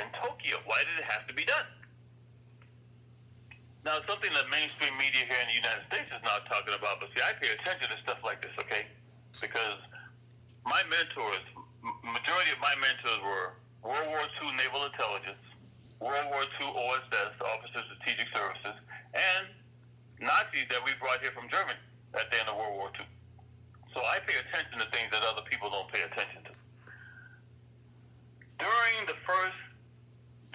in Tokyo. Why did it have to be done? Now, something that mainstream media here in the United States is not talking about, but see, I pay attention to stuff like this, okay? Because my mentors, majority of my mentors were World War II Naval Intelligence, World War II OSS, Officers of Strategic Services, and Nazis that we brought here from Germany at the end of World War II. So I pay attention to things that other people don't pay attention to. During the first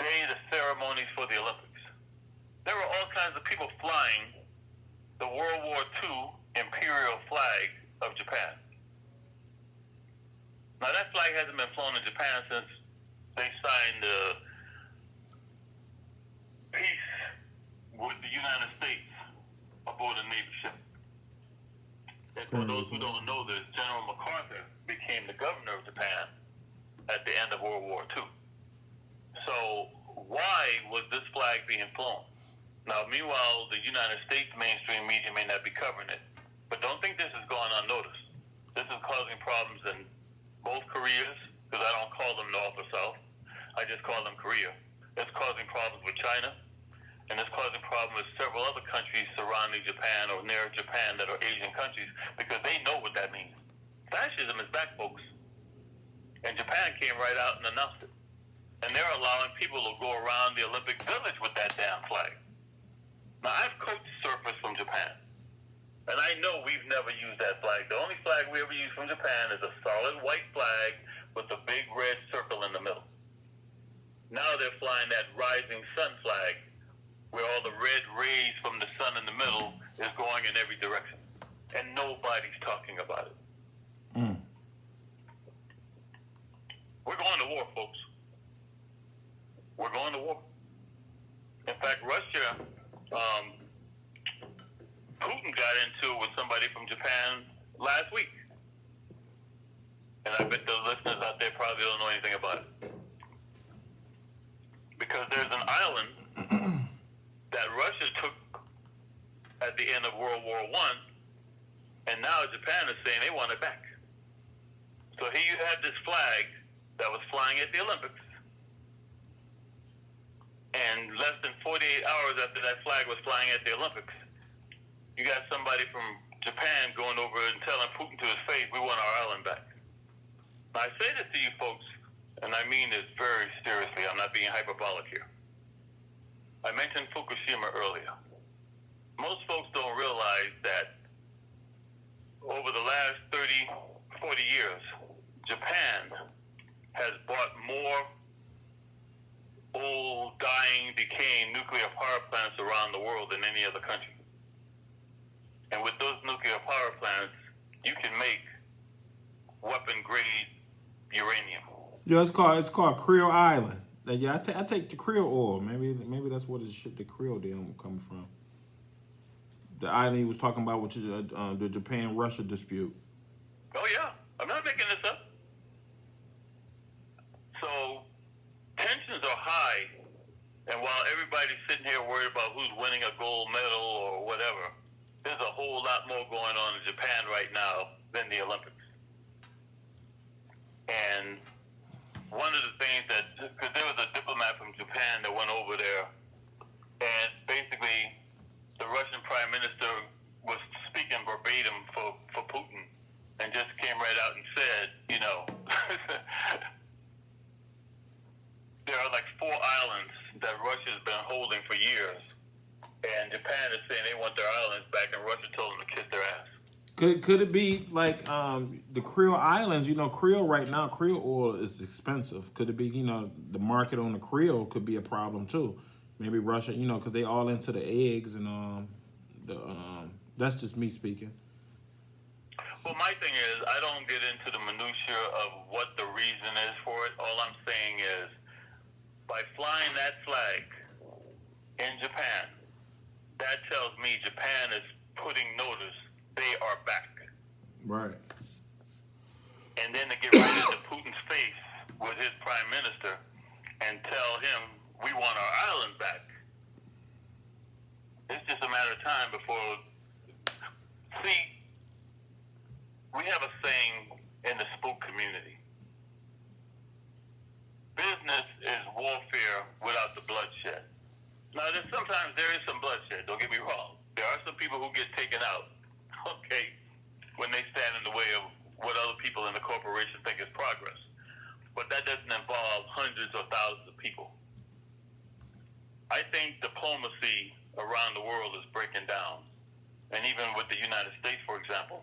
day of the ceremonies for the Olympics, there were all kinds of people flying the World War II imperial flag of Japan. Now, that flag hasn't been flown in Japan since they signed the peace with the United States aboard a Navy ship. And for those who don't know this, General MacArthur became the governor of Japan at the end of World War II. So why was this flag being flown? Now, meanwhile, the United States mainstream media may not be covering it, but don't think this is going unnoticed. This is causing problems in both Koreas, because I don't call them North or South. I just call them Korea. It's causing problems with China, and it's causing problems with several other countries surrounding Japan or near Japan that are Asian countries, because they know what that means. Fascism is back, folks. And Japan came right out and announced it. And they're allowing people to go around the Olympic Village with that damn flag. Now, I've coached surfers from Japan, and I know we've never used that flag. The only flag we ever use from Japan is a solid white flag with a big red circle in the middle. Now they're flying that rising sun flag, where all the red rays from the sun in the middle is going in every direction, and nobody's talking about it. We're going to war, folks. We're going to war. In fact, Russia, Putin got into it with somebody from Japan last week. And I bet the listeners out there probably don't know anything about it. Because there's an island that Russia took at the end of World War I, and now Japan is saying they want it back. So here you had this flag that was flying at the Olympics, and less than 48 hours after that flag was flying at the Olympics, you got somebody from Japan going over and telling Putin to his face, we want our island back. Now, I say this to you folks, and I mean this very seriously. I'm not being hyperbolic here. I mentioned Fukushima earlier. Most folks don't realize that over the last 30, 40 years, Japan has bought more old, dying, decaying nuclear power plants around the world than any other country. And with those nuclear power plants, you can make weapon-grade uranium. Yeah, it's called Creole Island. Yeah, I take the Creole oil. Maybe that's where the Creole deal coming from. The island he was talking about, which is the Japan-Russia dispute. Oh yeah, I'm not making this up. So tensions are high, and while everybody's sitting here worried about who's winning a gold medal or whatever, there's a whole lot more going on in Japan right now than the Olympics. And one of the things because there was a diplomat from Japan that went over there, and basically the Russian prime minister was speaking verbatim for Putin, and just came right out and said, there are like 4 islands that Russia's been holding for years, and Japan is saying they want their islands back, and Russia told them to kiss their ass. Could it be like the Creole Islands? Creole right now, Creole oil is expensive. Could it be, the market on the Creole could be a problem too? Maybe Russia, because they all into the eggs and that's just me speaking. Well, my thing is, I don't get into the minutia of what the reason is for it. All I'm saying is, by flying that flag in Japan, that tells me Japan is putting notice they are back. Right. And then to get right into Putin's face with his prime minister and tell him, we want our island back. It's just a matter of time before... See, we have a saying in the spook community. business is warfare without the bloodshed. Now, sometimes there is some bloodshed. Don't get me wrong. There are some people who get taken out, okay, when they stand in the way of what other people in the corporation think is progress. But that doesn't involve hundreds or thousands of people. I think diplomacy around the world is breaking down. And even with the United States, for example,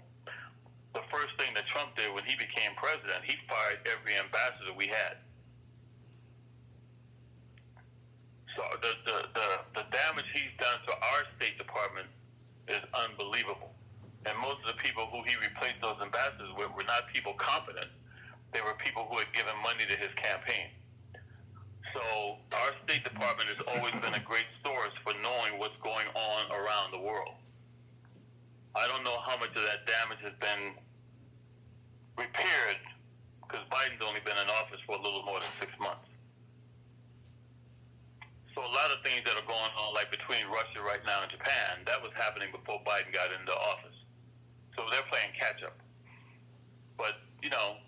the first thing that Trump did when he became president, he fired every ambassador we had. So the damage he's done to our State Department is unbelievable. And most of the people who he replaced those ambassadors with were not people competent. They were people who had given money to his campaign. So our State Department has always been a great source for knowing what's going on around the world. I don't know how much of that damage has been repaired because Biden's only been in office for a little more than 6 months. So a lot of things that are going on, like between Russia right now and Japan, that was happening before Biden got into office. So they're playing catch-up. But, you know,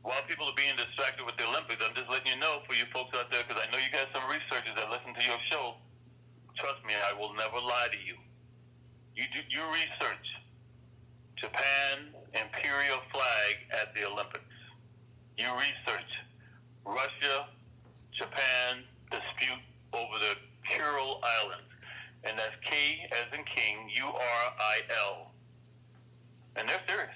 while people are being distracted with the Olympics, I'm just letting you know for you folks out there, because I know you got some researchers that listen to your show. Trust me, I will never lie to you. You research Japan imperial flag at the Olympics. You research Russia, Japan dispute over the Kuril Islands. And that's K as in King, URIL. And they're serious.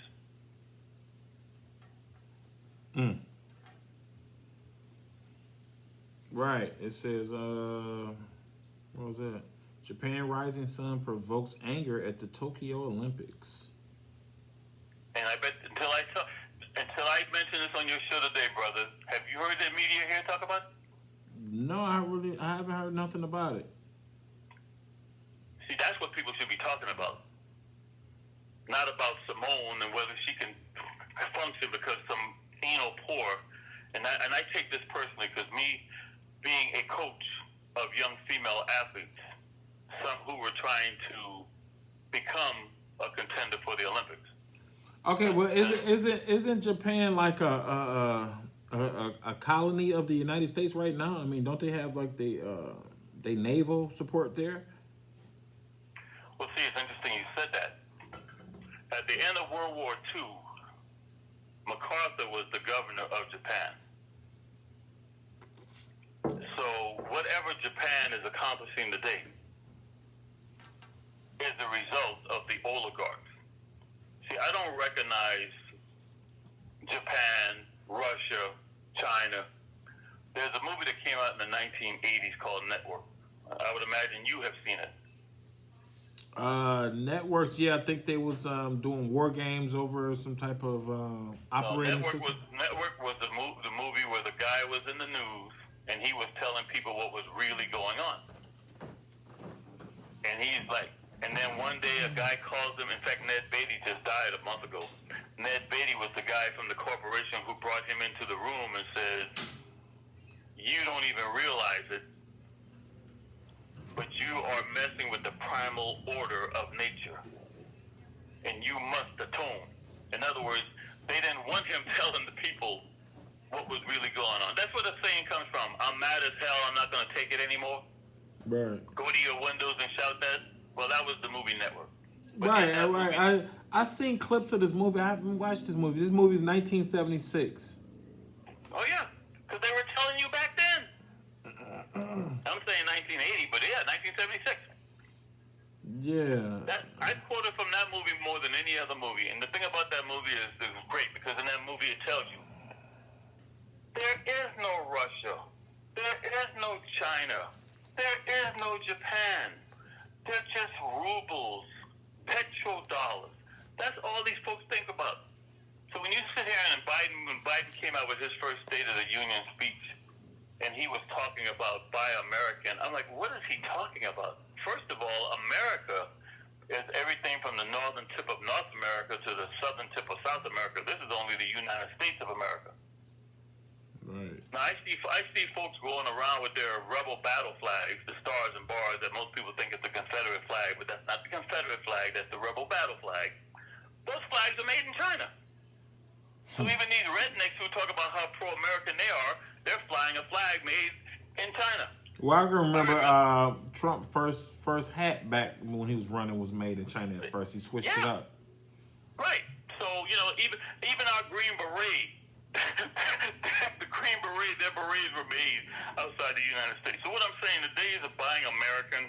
Right. It says, what was that? Japan rising sun provokes anger at the Tokyo Olympics. And I bet until I mention this on your show today, brother, have you heard the media here talk about it? No, I haven't heard nothing about it. See, that's what people should be talking about. Not about Simone and whether she can function because some anal poor. And I take this personally because me being a coach of young female athletes, some who were trying to become a contender for the Olympics. Okay, well, isn't Japan like a colony of the United States right now? I mean, don't they have like they naval support there? Well, see, it's interesting you said that. At the end of World War II, MacArthur was the governor of Japan. So whatever Japan is accomplishing today is the result of the oligarchs. See, I don't recognize Japan, Russia, China. There's a movie that came out in the 1980s called Network. I would imagine you have seen it. Networks, yeah, I think they was doing war games over some type of operating system. Network was the movie where the guy was in the news and he was telling people what was really going on. And he's like, and then one day a guy calls him, in fact, Ned Beatty just died a month ago. Ned Beatty was the guy from the corporation who brought him into the room and said, you don't even realize it, but you are messing with the primal order of nature, and you must atone. In other words, they didn't want him telling the people what was really going on. That's where the saying comes from. I'm mad as hell, I'm not going to take it anymore. Right. Go to your windows and shout that. Well, that was the movie Network. But Right. I seen clips of this movie. I haven't watched this movie. This movie is 1976. Oh, yeah, because they were telling you back then. I'm saying 1980, but yeah, 1976. Yeah. I quoted from that movie more than any other movie. And the thing about that movie is it was great because in that movie it tells you there is no Russia. There is no China. There is no Japan. They're just rubles, petrodollars. That's all these folks think about. So when you sit here and when Biden came out with his first State of the Union speech, and he was talking about Buy American, I'm like, what is he talking about? First of all, America is everything from the northern tip of North America to the southern tip of South America. This is only the United States of America. Right. Now, I see folks going around with their rebel battle flags, the stars and bars that most people think is the Confederate flag, but that's not the Confederate flag, that's the rebel battle flag. Those flags are made in China. So even these rednecks who talk about how pro-American they are, They're flying a flag made in China. Well, I can remember Trump first hat back when he was running was made in China at first. He switched it up. Right. So, even our Green Beret, the Green Beret, their berets were made outside the United States. So what I'm saying, the days of buying American,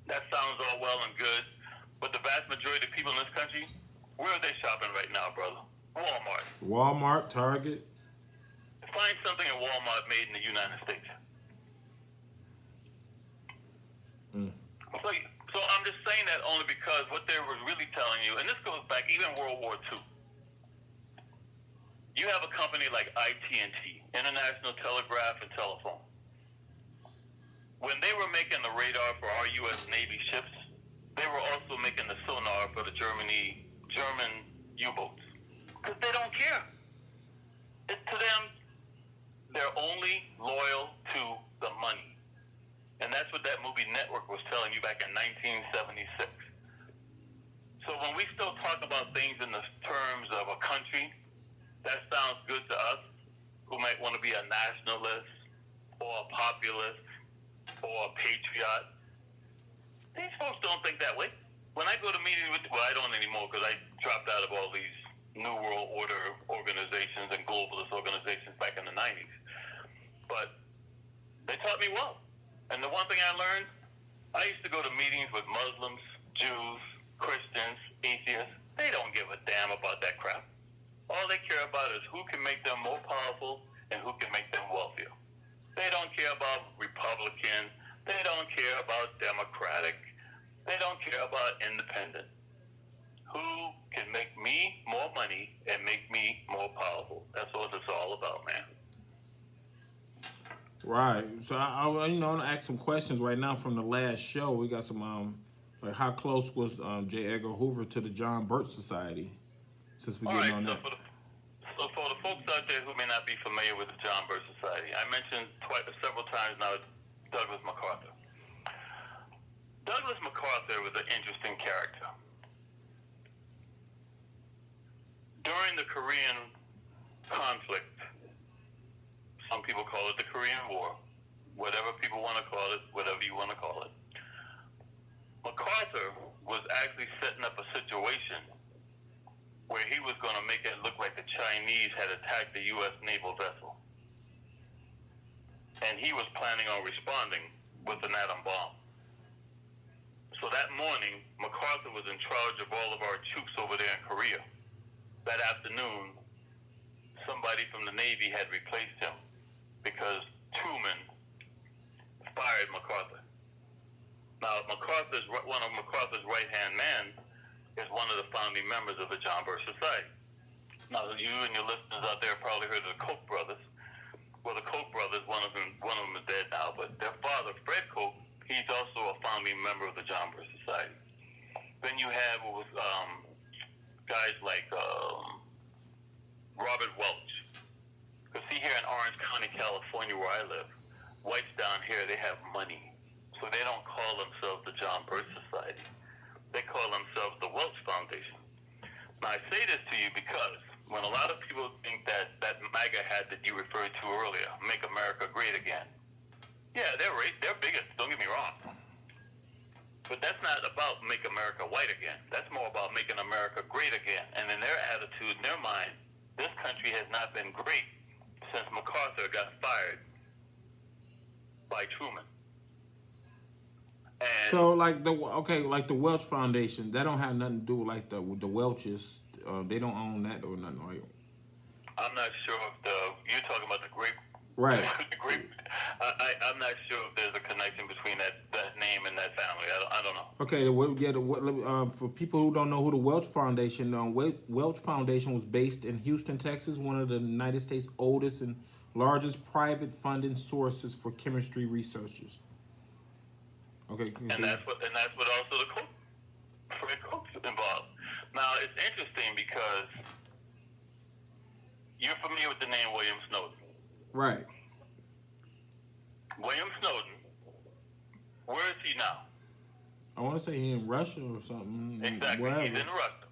that sounds all well and good, but the vast majority of people in this country, where are they shopping right now, brother? Walmart, Target. Find something at Walmart made in the United States. So I'm just saying that only because what they were really telling you, and this goes back even World War II. You have a company like IT&T, International Telegraph and Telephone. When they were making the radar for our U.S. Navy ships, they were also making the sonar for the German U-boats. Because they don't care. To them, they're only loyal to the money. And that's what that movie Network was telling you back in 1976. So when we still talk about things in the terms of a country, that sounds good to us, who might want to be a nationalist or a populist or a patriot. These folks don't think that way. When I go to meetings I don't anymore because I dropped out of all these New World Order organizations and globalist organizations back in the 90s. But they taught me well. And the one thing I learned, I used to go to meetings with Muslims, Jews, Christians, atheists. They don't give a damn about that crap. All they care about is who can make them more powerful and who can make them wealthier. They don't care about Republican. They don't care about Democratic. They don't care about independent. Who can make me more money and make me more powerful? That's what it's all about, man. Right. So I want to ask some questions right now from the last show. We got some like how close was J. Edgar Hoover to the John Birch Society? Since we're getting on that. So for the folks out there who may not be familiar with the John Birch Society, I mentioned several times now Douglas MacArthur. Douglas MacArthur was an interesting character. During the Korean conflict, some people call it the Korean War, whatever people want to call it, whatever you want to call it. MacArthur was actually setting up a situation where he was going to make it look like the Chinese had attacked the U.S. naval vessel. And he was planning on responding with an atom bomb. So that morning, MacArthur was in charge of all of our troops over there in Korea. That afternoon, somebody from the Navy had replaced him because Truman fired MacArthur. Now, one of MacArthur's right-hand man is one of the founding members of the John Birch Society. Now, you and your listeners out there probably heard of the Koch brothers. Well, the Koch brothers, one of them is dead now, but their father, Fred Koch, he's also a founding member of the John Birch Society. Then you have guys like Robert Welch. Because see, here in Orange County, California, where I live, whites down here, they have money. So they don't call themselves the John Birch Society. They call themselves the Welch Foundation. Now, I say this to you because when a lot of people think that MAGA hat that you referred to earlier, Make America Great Again, yeah, they're bigots, don't get me wrong. But that's not about Make America White Again. That's more about making America great again. And in their attitude, in their mind, this country has not been great since MacArthur got fired by Truman. And so like the Welch Foundation, that don't have nothing to do with with the Welches. They don't own that or nothing, right? I'm not sure if you're talking about the grape. Right. The grape. I'm not sure if there's a connection between that name and that family. I don't know. Okay. For people who don't know who the Welch Foundation, Welch Foundation was based in Houston, Texas, one of the United States' oldest and largest private funding sources for chemistry researchers. Okay. And that's what also the Fred Koch's involved. Now it's interesting because you're familiar with the name William Snowden. Right. William Snowden, where is he now? I want to say he's in Russia or something. Exactly, wherever. He's in Russia.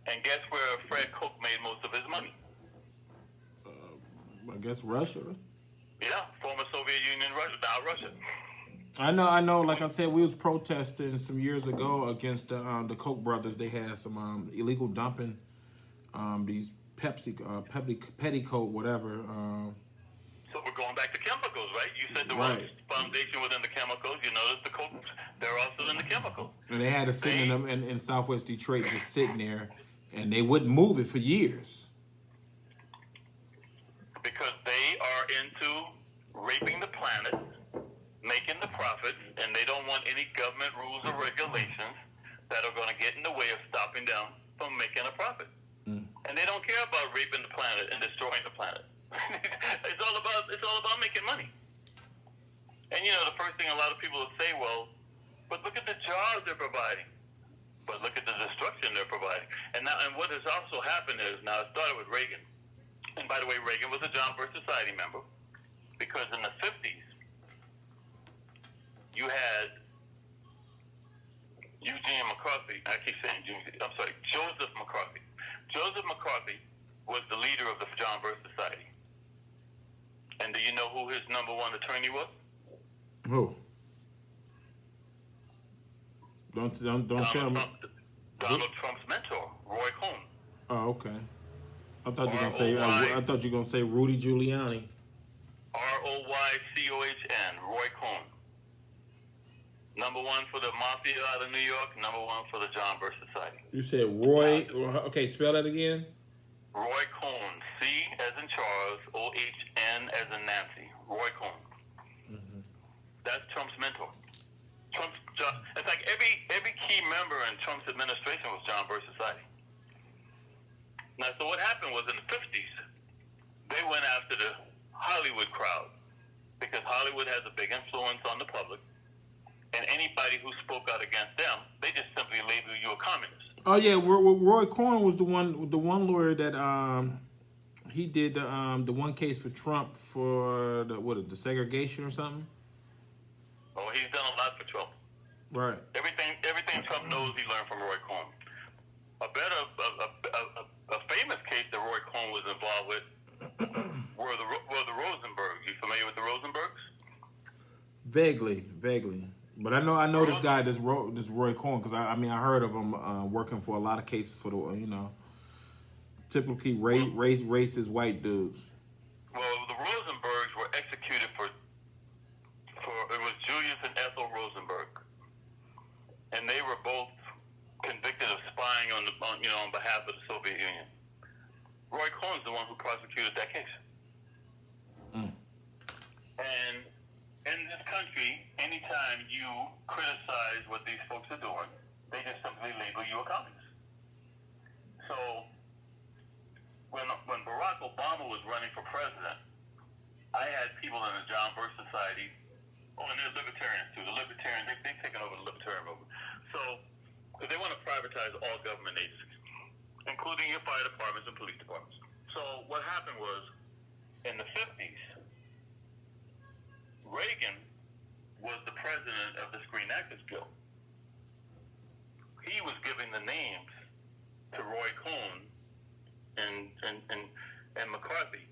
And guess where Fred Koch made most of his money? I guess Russia. Yeah, former Soviet Union, Russia, now Russia. I know. Like I said, we was protesting some years ago against the Koch brothers. They had some illegal dumping, these petticoat, whatever. So we're going back to chemicals, right? You said the Right. rust foundation within the chemicals. You notice the coke, they're also in the chemicals. And they had it sitting in them in Southwest Detroit, just sitting there, and they wouldn't move it for years. Because they are into raping the planet, making the profits, and they don't want any government rules or regulations that are going to get in the way of stopping them from making a profit. And they don't care about raping the planet and destroying the planet. It's all about making money. And you know, the first thing a lot of people will say, well, but look at the jobs they're providing. But look at the destruction they're providing. And what has also happened is, now it started with Reagan. And by the way, Reagan was a John Birch Society member, because in the 50s, you had Eugene McCarthy. I keep saying Joseph McCarthy. Joseph McCarthy was the leader of the John Birch Society. And do you know who his number one attorney was? Who? Don't tell me. Donald Trump's mentor, Roy Cohn. Oh, okay. I thought you were gonna say Rudy Giuliani. Roycohn, Roy Cohn. Number one for the mafia out of New York. Number one for the John Birch Society. You said Roy. Okay, spell that again. Roy Cohn. C as in Charles. O-H-N as in Nancy. Roy Cohn. Mm-hmm. That's Trump's mentor. It's like every key member in Trump's administration was John Birch Society. Now, so what happened was in the 50s, they went after the Hollywood crowd, because Hollywood has a big influence on the public, and anybody who spoke out against them, they just simply label you a communist. Oh yeah, Roy Cohn was the one lawyer that he did the one case for Trump for the segregation or something. Oh, he's done a lot for Trump. Right. Everything Trump knows, he learned from Roy Cohn. A famous case that Roy Cohn was involved with were the Rosenbergs. You familiar with the Rosenbergs? Vaguely. But I know this guy, this Roy Cohn, because I heard of him working for a lot of cases for the typically racist white dudes. Well, the Rosenbergs were executed for it was Julius and Ethel Rosenberg, and they were both convicted of spying on behalf of the Soviet Union. Roy Cohn's the one who prosecuted that case. And in this country, anytime you criticize what these folks are doing, they just simply label you a communist. So when Barack Obama was running for president, I had people in the John Birch Society, and there's libertarians too. The libertarians, they've taken over the libertarian movement. So they want to privatize all government agencies, including your fire departments and police departments. So what happened was, in the 50s, Reagan was the president of the Screen Actors Guild. He was giving the names to Roy Cohn and McCarthy,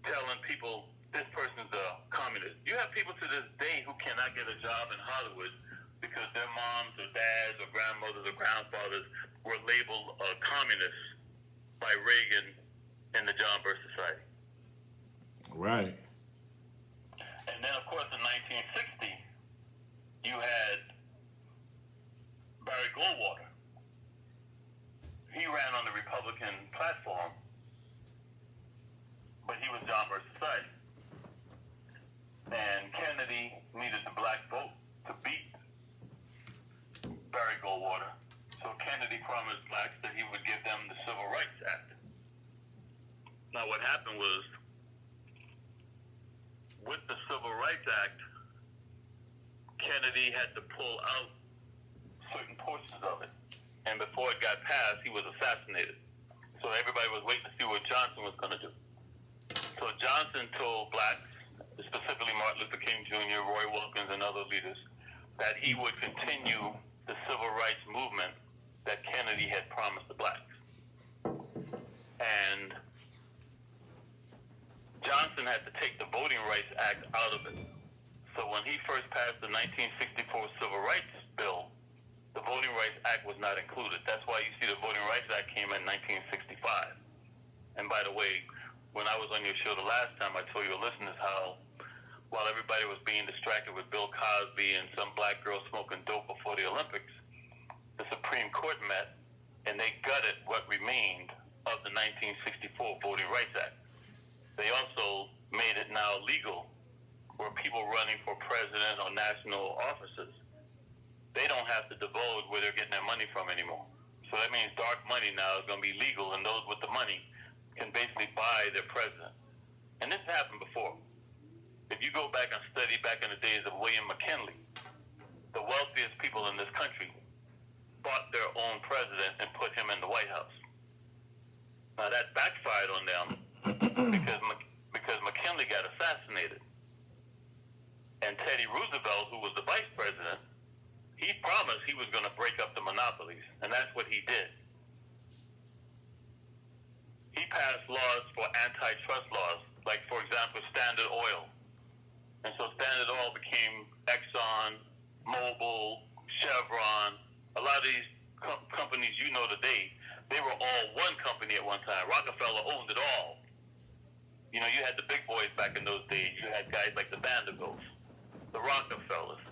telling people this person's a communist. You have people to this day who cannot get a job in Hollywood because their moms or dads or grandmothers or grandfathers were labeled communists by Reagan and the John Birch Society. Right. And then, of course, in 1960, you had Barry Goldwater. He ran on the Republican platform, but he was John Birch Society. And Kennedy needed the black vote to beat Barry Goldwater. So Kennedy promised blacks that he would give them the Civil Rights Act. Now what happened was, with the Civil Rights Act, Kennedy had to pull out certain portions of it. And before it got passed, he was assassinated. So everybody was waiting to see what Johnson was going to do. So Johnson told blacks, specifically Martin Luther King Jr., Roy Wilkins, and other leaders, that he would continue the civil rights movement that Kennedy had promised the blacks. And Johnson had to take the Voting Rights Act out of it. So when he first passed the 1964 Civil Rights Bill, the Voting Rights Act was not included. That's why you see the Voting Rights Act came in 1965. And by the way, when I was on your show the last time, I told your listeners how while everybody was being distracted with Bill Cosby and some black girl smoking dope before the Olympics, the Supreme Court met and they gutted what remained of the 1964 Voting Rights Act. They also made it now legal where people running for president or national offices, they don't have to divulge where they're getting their money from anymore. So that means dark money now is going to be legal, and those with the money can basically buy their president. And this happened before. If you go back and study back in the days of William McKinley, the wealthiest people in this country bought their own president and put him in the White House. Now that backfired on them because McKinley got assassinated. And Teddy Roosevelt, who was the vice president, he promised he was going to break up the monopolies, and that's what he did. He passed laws for antitrust laws, like, for example, Standard Oil. And so Standard Oil became Exxon, Mobil, Chevron. A lot of these companies you know today, they were all one company at one time. Rockefeller owned it all. You know, you had the big boys back in those days. You had guys like the Vanderbilts, the Rockefellers,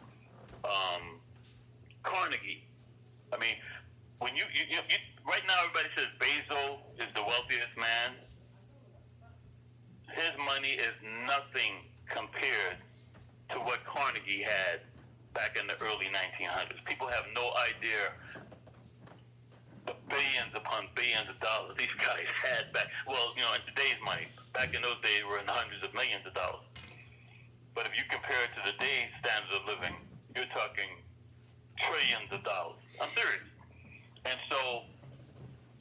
Carnegie. I mean, when you right now everybody says Bezos is the wealthiest man. His money is nothing compared to what Carnegie had back in the early 1900s. People have no idea the billions upon billions of dollars these guys had back. Well, you know, in today's money, back in those days, we're in the hundreds of millions of dollars. But if you compare it to today's standard of living, you're talking trillions of dollars. I'm serious. And so,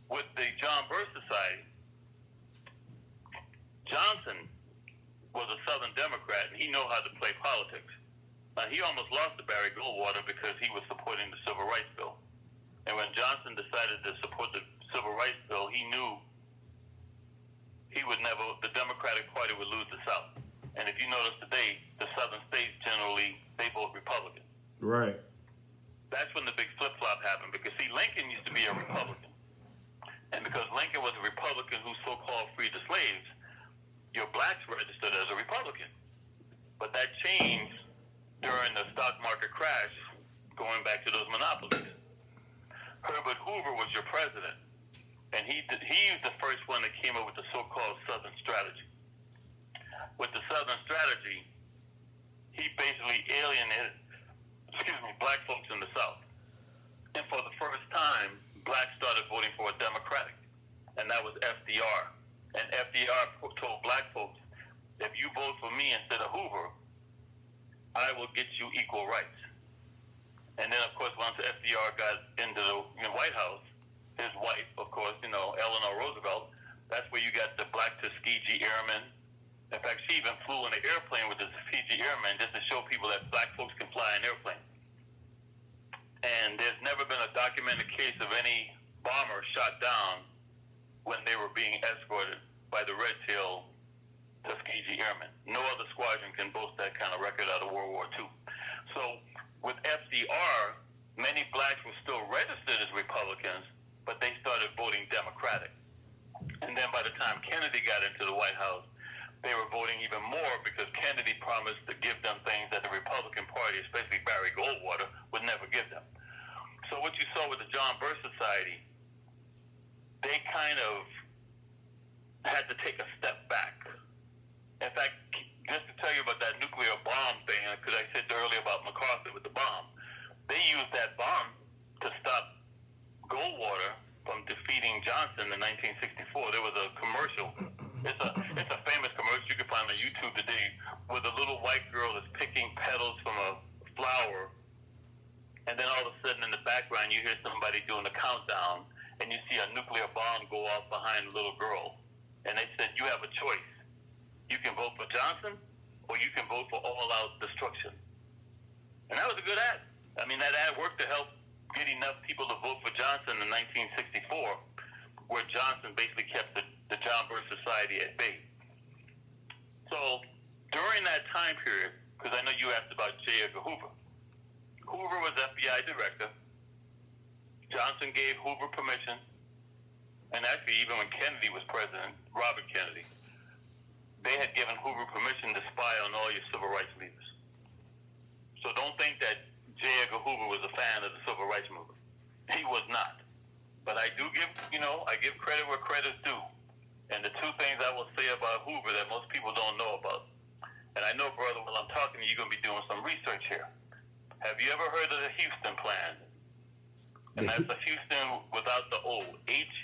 with the John Birch Society, Johnson was a Southern Democrat, and he knew how to play politics. He almost lost to Barry Goldwater because he was supporting the Civil Rights Bill. And when Johnson decided to support the Civil Rights Bill, he knew the Democratic Party would lose the South. And if you notice today, the Southern states generally, they vote Republican. Right. That's when the big flip-flop happened, because, see, Lincoln used to be a Republican. And because Lincoln was a Republican who so-called freed the slaves, your blacks registered as a Republican. But that changed during the stock market crash, going back to those monopolies. Herbert Hoover was your president, and he was the first one that came up with the so-called Southern Strategy. With the Southern Strategy, he basically alienated, black folks in the South. And for the first time, blacks started voting for a Democratic, and that was FDR. And FDR told black folks, if you vote for me instead of Hoover, I will get you equal rights. And then, of course, once FDR got into the White House, his wife, of course, Eleanor Roosevelt, that's where you got the black Tuskegee Airmen. In fact, she even flew in an airplane with the Tuskegee Airmen just to show people that black folks can fly an airplane. And there's never been a documented case of any bomber shot down when they were being escorted by the red-tailed Tuskegee Airmen. No other squadron can boast that kind of record out of World War II. So with FDR, many blacks were still registered as Republicans, but they started voting Democratic. And then by the time Kennedy got into the White House, they were voting even more because Kennedy promised to give them things that the Republican Party, especially Barry Goldwater, would never give them. So what you saw with the John Birch Society, they kind of had to take a step back. In fact, just to tell you about that nuclear bomb thing, because I said earlier about MacArthur with the bomb, they used that bomb to stop Goldwater from defeating Johnson in 1964. There was a commercial. It's a famous commercial you can find on YouTube today, where the little white girl is picking petals from a flower, and then all of a sudden in the background you hear somebody doing a countdown, and you see a nuclear bomb go off behind the little girl. And they said, you have a choice. You can vote for Johnson, or you can vote for all-out destruction. And that was a good ad. I mean, that ad worked to help get enough people to vote for Johnson in 1964, where Johnson basically kept the John Birch Society at bay. So during that time period, because I know you asked about J. Edgar Hoover. Hoover was FBI director. Johnson gave Hoover permission, and actually even when Kennedy was president, Robert Kennedy, they had given Hoover permission to spy on all your civil rights leaders. So don't think that J. Edgar Hoover was a fan of the civil rights movement. He was not. But I do give, I give credit where credit's due. And the two things I will say about Hoover that most people don't know about, and I know, brother, while I'm talking to you, you're going to be doing some research here. Have you ever heard of the Houston Plan? And that's the Houston without the O. Houston.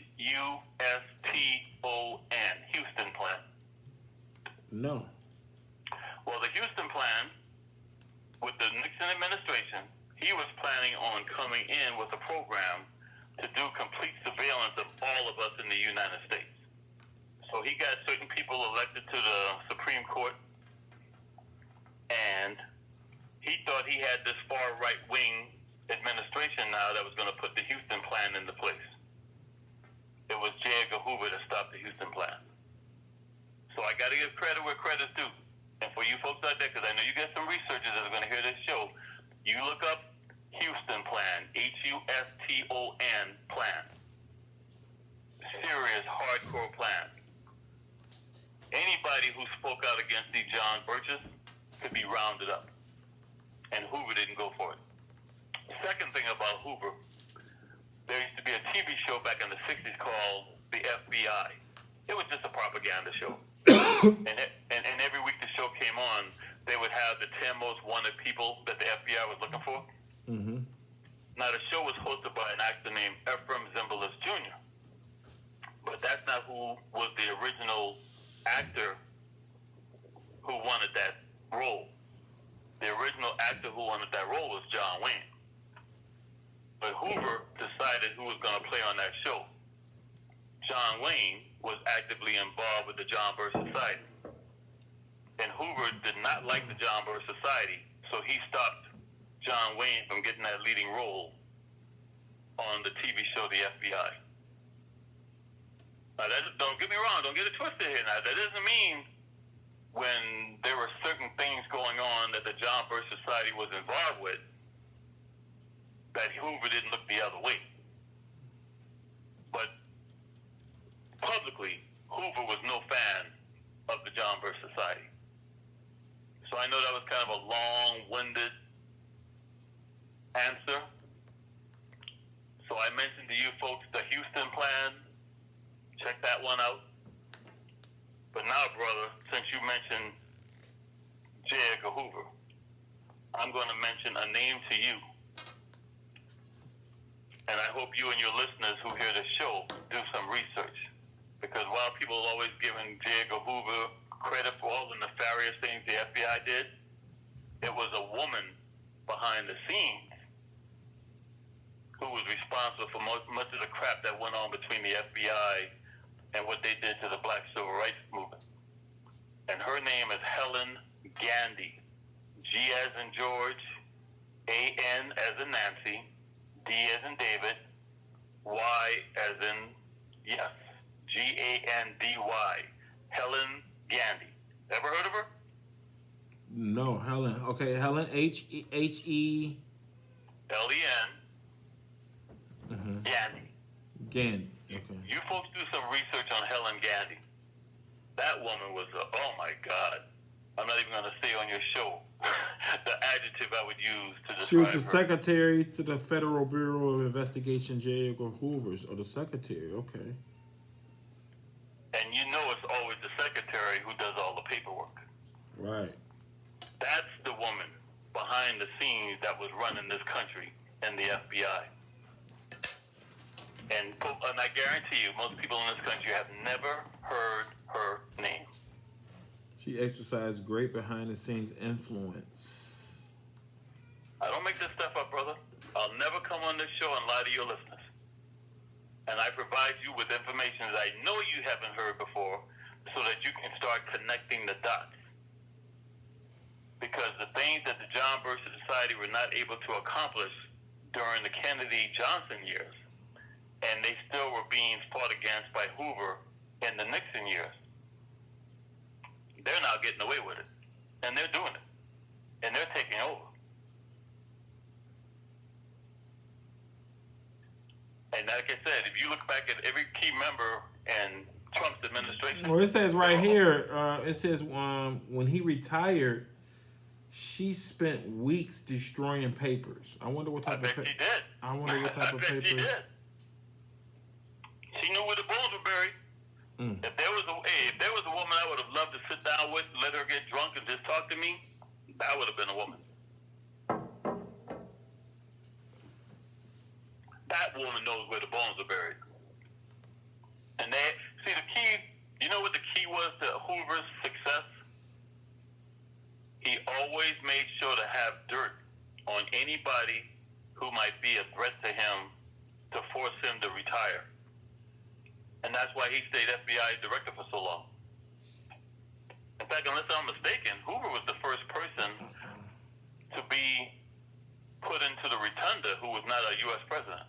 Houston Plan. No. Well, the Houston Plan, with the Nixon administration, he was planning on coming in with a program to do complete surveillance of all of us in the United States. So he got certain people elected to the Supreme Court, and he thought he had this far right-wing administration now that was going to put the Houston Plan into place. It was J. Edgar Hoover that stopped the Houston Plan. So I got to give credit where credit's due. And for you folks out there, because I know you got some researchers that are going to hear this show, you look up Houston Plan, Houston Plan. Serious, hardcore plan. Anybody who spoke out against the John Birches could be rounded up. And Hoover didn't go for it. Second thing about Hoover, there used to be a TV show back in the 60s called The FBI. It was just a propaganda show. and every week the show came on, they would have the 10 most wanted people that the FBI was looking for. Mm-hmm. Now, the show was hosted by an actor named Ephraim Zimbalist Jr., but that's not who was the original actor who wanted that role. The original actor who wanted that role was John Wayne. But Hoover decided who was going to play on that show. John Wayne was actively involved with the John Birch Society. And Hoover did not like the John Birch Society, so he stopped John Wayne from getting that leading role on the TV show The FBI. Now, don't get me wrong, don't get it twisted here now. That doesn't mean when there were certain things going on that the John Birch Society was involved with, that Hoover didn't look the other way. But publicly, Hoover was no fan of the John Birch Society. So I know that was kind of a long-winded answer. So I mentioned to you folks the Houston Plan. Check that one out. But now, brother, since you mentioned J. Edgar Hoover, I'm going to mention a name to you. And I hope you and your listeners who hear this show do some research. Because while people are always giving J. Edgar Hoover credit for all the nefarious things the FBI did, it was a woman behind the scenes who was responsible for much of the crap that went on between the FBI and what they did to the black civil rights movement. And her name is Helen Gandy. G as in George, A-N as in Nancy, D as in David, Y as in yes, G-A-N-D-Y. Helen Gandy. Ever heard of her? No, Helen. Okay, Helen, H-E... L-E-N. Mm-hmm. Gandy. Gandy. Okay. You folks do some research on Helen Gandy. That woman was oh my God. I'm not even going to say on your show the adjective I would use to describe She was the her. secretary to the Federal Bureau of Investigation, J. Edgar Hoover's, or the secretary, okay. And you know it's always the secretary who does all the paperwork. Right. That's the woman behind the scenes that was running this country and the FBI. And I guarantee you, most people in this country have never heard her name. She exercised great behind-the-scenes influence. I don't make this stuff up, brother. I'll never come on this show and lie to your listeners. And I provide you with information that I know you haven't heard before so that you can start connecting the dots. Because the things that the John Birch Society were not able to accomplish during the Kennedy-Johnson years, and they still were being fought against by Hoover in the Nixon years, they're now getting away with it. And they're doing it. And they're taking over. And like I said, if you look back at every key member in Trump's administration. Well, it says right here, it says when he retired, she spent weeks destroying papers. I wonder what type of paper. She did. I wonder what type of paper. She did. She knew where the bones were buried. If there was a woman I would have loved to sit down with, let her get drunk and just talk to me, that would have been a woman. That woman knows where the bones are buried. And they see the key. You know what the key was to Hoover's success? He always made sure to have dirt on anybody who might be a threat to him to force him to retire. And that's why he stayed FBI director for so long. In fact, unless I'm mistaken, Hoover was the first person to be put into the rotunda who was not a U.S. president.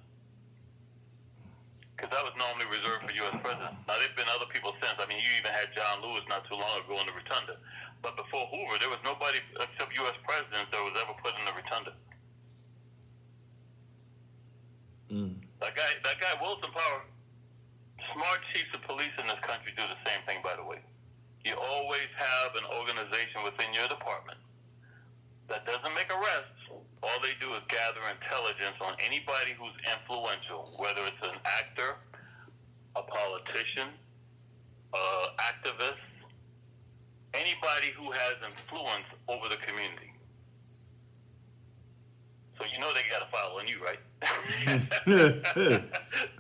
Because that was normally reserved for U.S. presidents. Now, there have been other people since. I mean, you even had John Lewis not too long ago in the rotunda. But before Hoover, there was nobody except U.S. presidents that was ever put in the rotunda. That guy, Wilson Power, smart chiefs of police in this country do the same thing, by the way. You always have an organization within your department that doesn't make arrests. All they do is gather intelligence on anybody who's influential, whether it's an actor, a politician, activist, anybody who has influence over the community. So you know they got to file on you, right?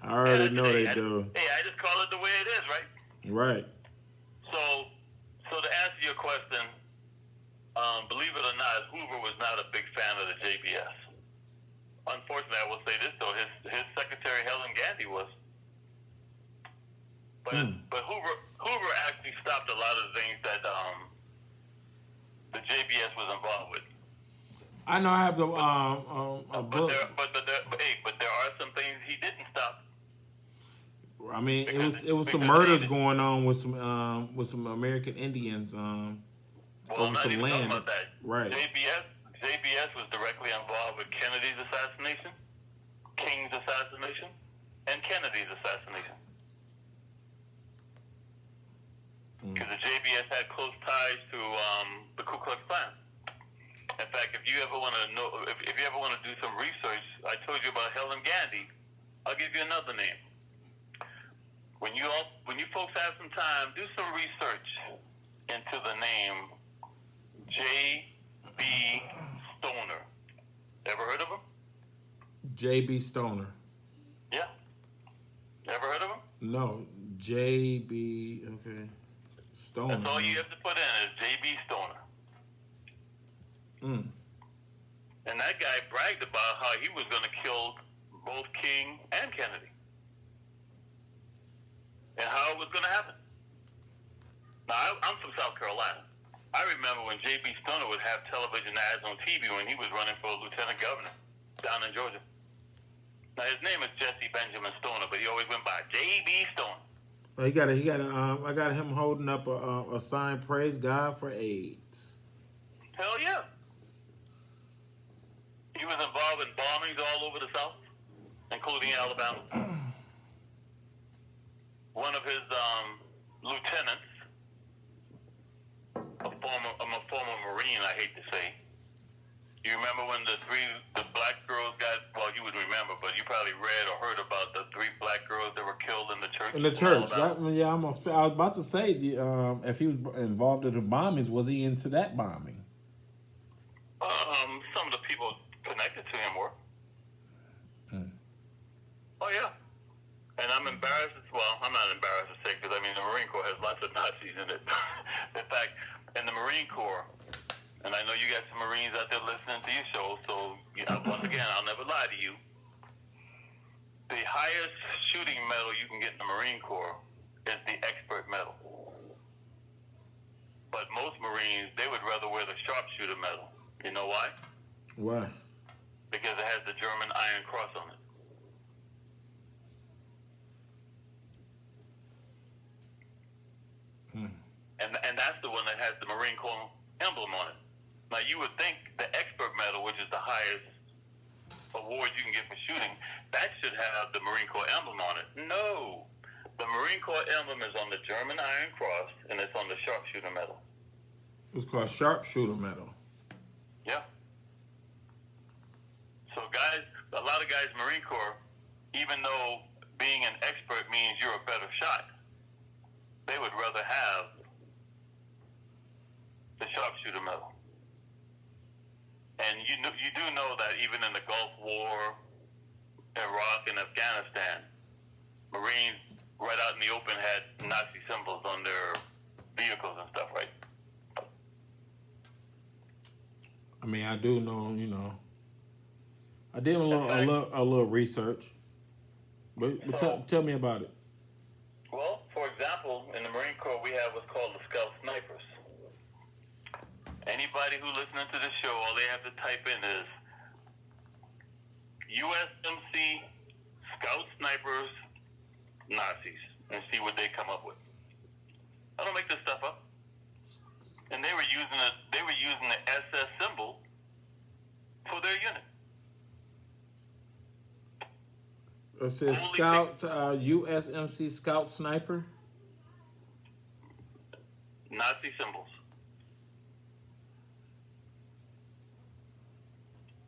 I already know they do. Hey, I just call it the way it is, right? Right. So to answer your question, believe it or not, Hoover was not a big fan of the JBS. Unfortunately, I will say this though: his secretary Helen Gandy was. But Hoover actually stopped a lot of the things that the JBS was involved with. I know I have the a book. But there are some things he didn't stop. I mean, it was some murders going on with some American Indians over some land. About that. Right. JBS was directly involved with Kennedy's assassination, King's assassination, and Kennedy's assassination. Because the JBS had close ties to the Ku Klux Klan. In fact, if you ever want to know, if you ever want to do some research, I told you about Helen Gandy. I'll give you another name. When you folks have some time, do some research into the name J.B. Stoner. Ever heard of him? J.B. Stoner. Yeah. Ever heard of him? No. J.B. Okay. Stoner. That's all you have to put in is J.B. Stoner. And that guy bragged about how he was going to kill both King and Kennedy. And how it was going to happen. Now, I'm from South Carolina. I remember when J.B. Stoner would have television ads on TV when he was running for lieutenant governor down in Georgia. Now, his name is Jesse Benjamin Stoner, but he always went by J.B. Stoner. Well, I got him holding up a sign, "Praise God for AIDS." Hell yeah. He was involved in bombings all over the South, including Alabama. One of his lieutenants, a former Marine, I hate to say. You remember when the black girls got, well, you wouldn't remember, but you probably read or heard about the 3 black girls that were killed in the church. In the church. I was about to say, if he was involved in the bombings, was he into that bombing? Some of the people connected to him were. Oh, yeah. And I'm embarrassed, I'm not embarrassed to say, because, I mean, the Marine Corps has lots of Nazis in it. In fact, in the Marine Corps, and I know you got some Marines out there listening to your show, so once again, I'll never lie to you. The highest shooting medal you can get in the Marine Corps is the expert medal. But most Marines, they would rather wear the sharpshooter medal. You know why? Why? Because it has the German Iron Cross on it. and that's the one that has the Marine Corps emblem on it. Now, you would think the expert medal, which is the highest award you can get for shooting, that should have the Marine Corps emblem on it. No. The Marine Corps emblem is on the German Iron Cross, and it's on the Sharpshooter Medal. It's called Sharpshooter Medal. Yeah. So guys, a lot of guys, Marine Corps, even though being an expert means you're a better shot, they would rather have the Sharpshooter Medal. And you do know that even in the Gulf War, Iraq, and Afghanistan, Marines right out in the open had Nazi symbols on their vehicles and stuff, right? I mean, I do know, I did a little research. But tell me about it. Well, for example, in the Marine Corps, we have what's called the Scout Snipers. Anybody who listening to this show, all they have to type in is USMC Scout Snipers Nazis and see what they come up with. I don't make this stuff up. And they were using the SS symbol for their unit. It says Scout, USMC Scout Sniper. Nazi symbols.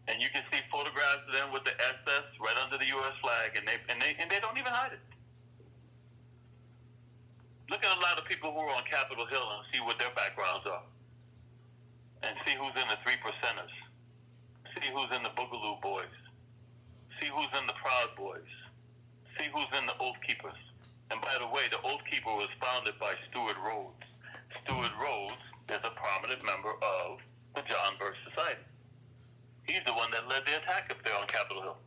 And you can see photographs of them with the SS right under the U.S. flag, and they don't even hide it. Look at a lot of people who are on Capitol Hill and see what their backgrounds are, and see who's in the 3%ers, see who's in the Boogaloo Boys, see who's in the Proud Boys, see who's in the Oath Keepers. And by the way, the Oath Keeper was founded by Stuart Rhodes. Stuart Rhodes is a prominent member of the John Birch Society. He's the one that led the attack up there on Capitol Hill.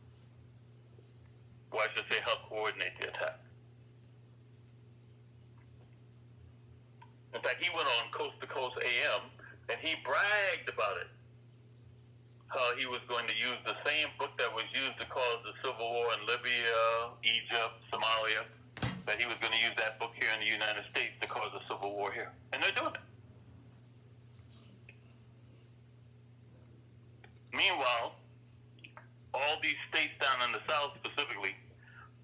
Well, I should say helped coordinate the attack. In fact, he went on Coast to Coast AM, and he bragged about it. How he was going to use the same book that was used to cause the civil war in Libya, Egypt, Somalia, that he was going to use that book here in the United States to cause a civil war here. And they're doing it. Meanwhile, all these states down in the South specifically,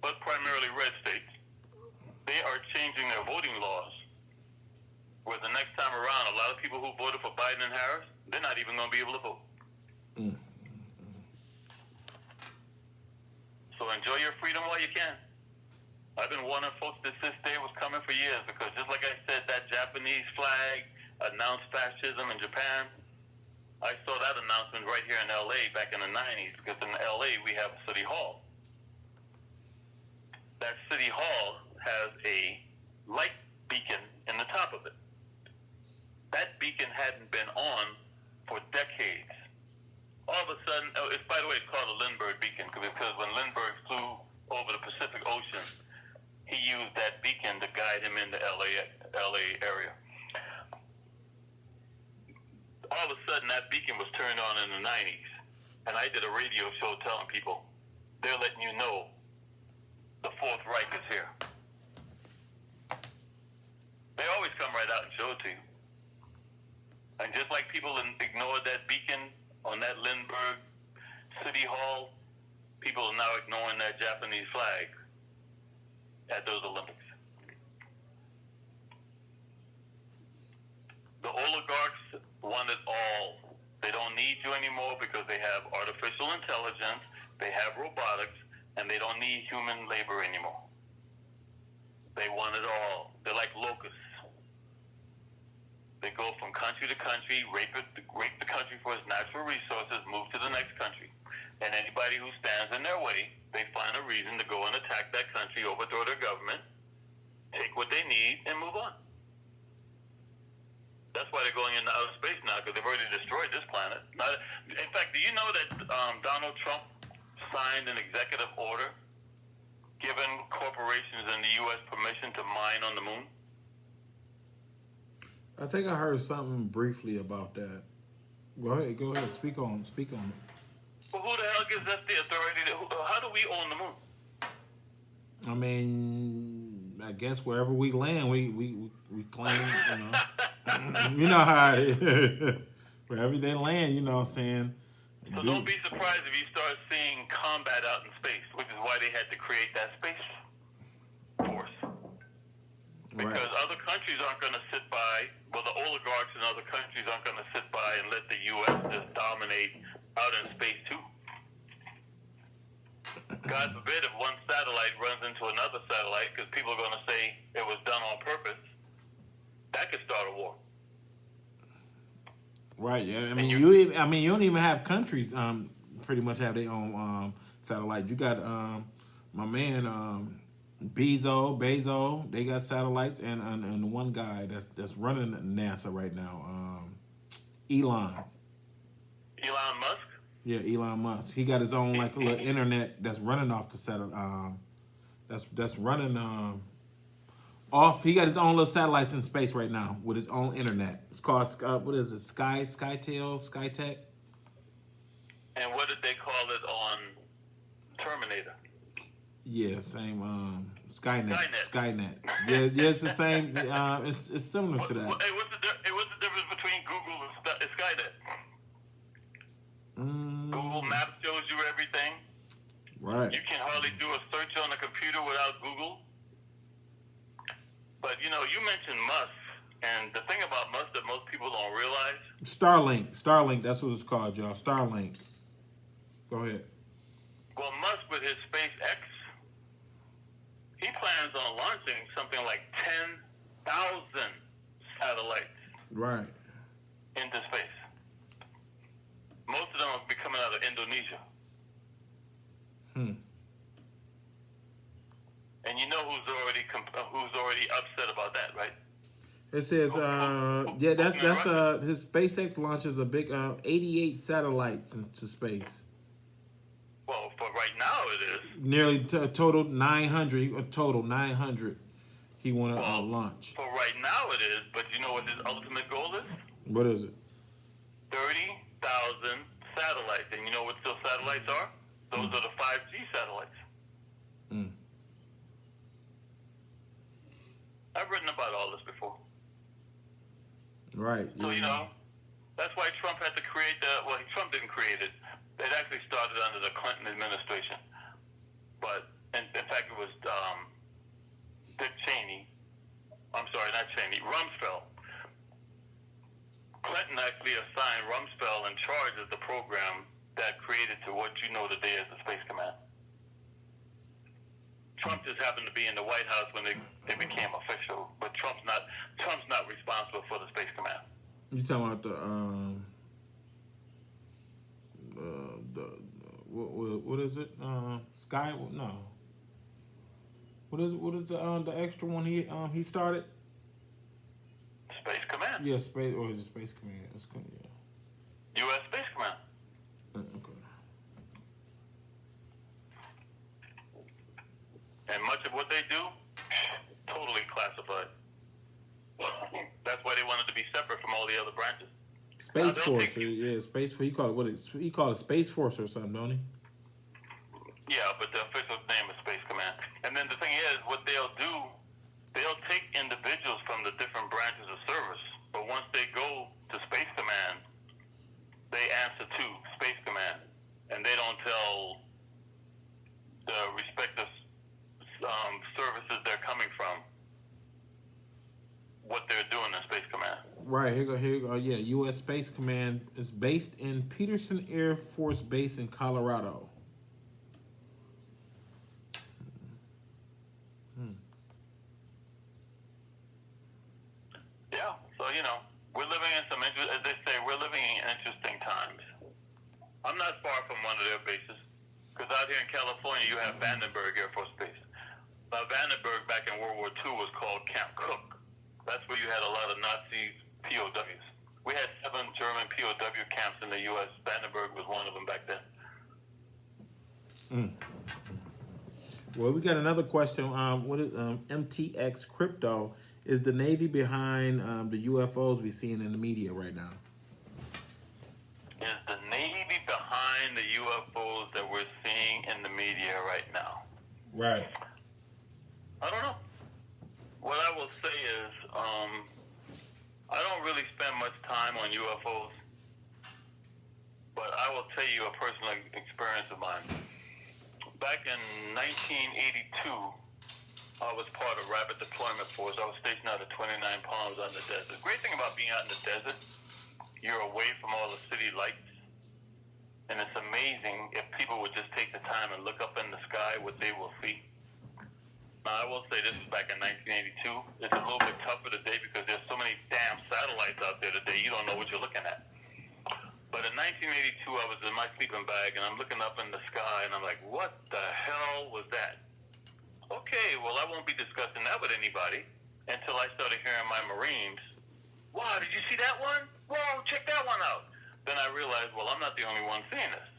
but primarily red states, they are changing their voting laws. Where the next time around, a lot of people who voted for Biden and Harris, they're not even going to be able to vote. So enjoy your freedom while you can. I've been warning folks that this day was coming for years because just like I said, that Japanese flag announced fascism in Japan. I saw that announcement right here in L.A. back in the 90s because in L.A. we have City Hall. That City Hall has a light beacon in the top of it. That beacon hadn't been on for decades. All of a sudden, by the way, it's called a Lindbergh beacon because when Lindbergh flew over the Pacific Ocean, he used that beacon to guide him in the LA area. All of a sudden, that beacon was turned on in the 90s, and I did a radio show telling people, they're letting you know the Fourth Reich is here. They always come right out and show it to you. And just like people ignored that beacon on that Lindbergh City Hall, people are now ignoring that Japanese flag at those Olympics. The oligarchs want it all. They don't need you anymore because they have artificial intelligence, they have robotics, and they don't need human labor anymore. They want it all. They're like locusts. They go from country to country, rape the country for its natural resources, move to the next country. And anybody who stands in their way, they find a reason to go and attack that country, overthrow their government, take what they need, and move on. That's why they're going into outer space now, because they've already destroyed this planet. In fact, do you know that Donald Trump signed an executive order giving corporations in the U.S. permission to mine on the moon? I think I heard something briefly about that. Go ahead. Speak on it. Well, who the hell gives us the authority how do we own the moon? I mean, I guess wherever we land, we claim, you know how it is. Wherever they land, you know what I'm saying? So don't be surprised if you start seeing combat out in space, which is why they had to create that space force. Because other countries aren't going to sit by, well, the oligarchs in other countries aren't going to sit by and let the U.S. just dominate out in space, too. God forbid if one satellite runs into another satellite, because people are going to say it was done on purpose, that could start a war. Right, yeah. I mean, you don't even have countries pretty much have their own satellite. You got my man Bezos, they got satellites, and one guy that's running NASA right now, Elon. Elon Musk? Yeah, Elon Musk. He got his own like little internet that's running off the satellite. That's running off. He got his own little satellites in space right now with his own internet. It's called what is it? Skytech. And what did they call it on Terminator? Yeah, same. Skynet. Yeah, it's the same. It's similar to that. Hey, what's the difference between Google and Skynet? Google Maps shows you everything. Right. You can hardly do a search on a computer without Google. But you mentioned Musk, and the thing about Musk that most people don't realize. Starlink. That's what it's called, y'all. Starlink. Go ahead. Well, Musk with his SpaceX, he plans on launching something like 10,000 satellites. Right. Into space. Most of them will be coming out of Indonesia. And you know who's already upset about that, right? It says, that's his SpaceX launches a big 88 satellites into space. Well, for right now it is. Nearly total 900. He want to launch. For right now it is, but you know what his ultimate goal is? What is it? 30,000 satellites. And you know what still satellites are? Those are the 5G satellites. I've written about all this before. Right. So, that's why Trump had to create Trump didn't create it. It actually started under the Clinton administration. But, in fact, it was Dick Cheney. I'm sorry, not Cheney. Rumsfeld. Clinton actually assigned Rumsfeld in charge of the program that created to what you know today as the Space Command. Trump just happened to be in the White House when they became official, but Trump's not responsible for the Space Command. You talking about what is it? Sky? No. What is the extra one he started? Space Command. Yeah, space or is it Space Command? It's good, yeah. U.S. Space Command. Okay. And much of what they do, totally classified. That's why they wanted to be separate from all the other branches. Space Force, Space Force. He call it Space Force or something, don't he? Yeah, but the official name is Space Command. And then the thing is, what they'll do, they'll take individuals from the different branches of service, but once they go to Space Command, they answer to Space Command, and they don't tell the respective services they're coming from what they're doing in Space Command. Right, here you go. Yeah, U.S. Space Command is based in Peterson Air Force Base in Colorado. Yeah, so we're living in some as they say, we're living in interesting times. I'm not far from one of their bases, because out here in California you have Vandenberg Air Force Base. Now, Vandenberg back in World War II was called Camp Cook. That's where you had a lot of Nazi POWs. We had 7 German POW camps in the U.S. Vandenberg was one of them back then. Well, we got another question. What is MTX Crypto? Is the Navy behind the UFOs we're seeing in the media right now? Is the Navy behind the UFOs that we're seeing in the media right now? Right. I don't know. what I will say is, I don't really spend much time on UFOs, but I will tell you a personal experience of mine. Back in 1982, I was part of Rapid Deployment Force. I was stationed out of 29 Palms on the desert. The great thing about being out in the desert, you're away from all the city lights. And it's amazing if people would just take the time and look up in the sky, what they will see. Now, I will say this was back in 1982. It's a little bit tougher today because there's so many damn satellites out there today, you don't know what you're looking at. But in 1982, I was in my sleeping bag, and I'm looking up in the sky, and I'm like, what the hell was that? Okay, well, I won't be discussing that with anybody until I started hearing my Marines. Wow, did you see that one? Whoa, check that one out. Then I realized, well, I'm not the only one seeing this.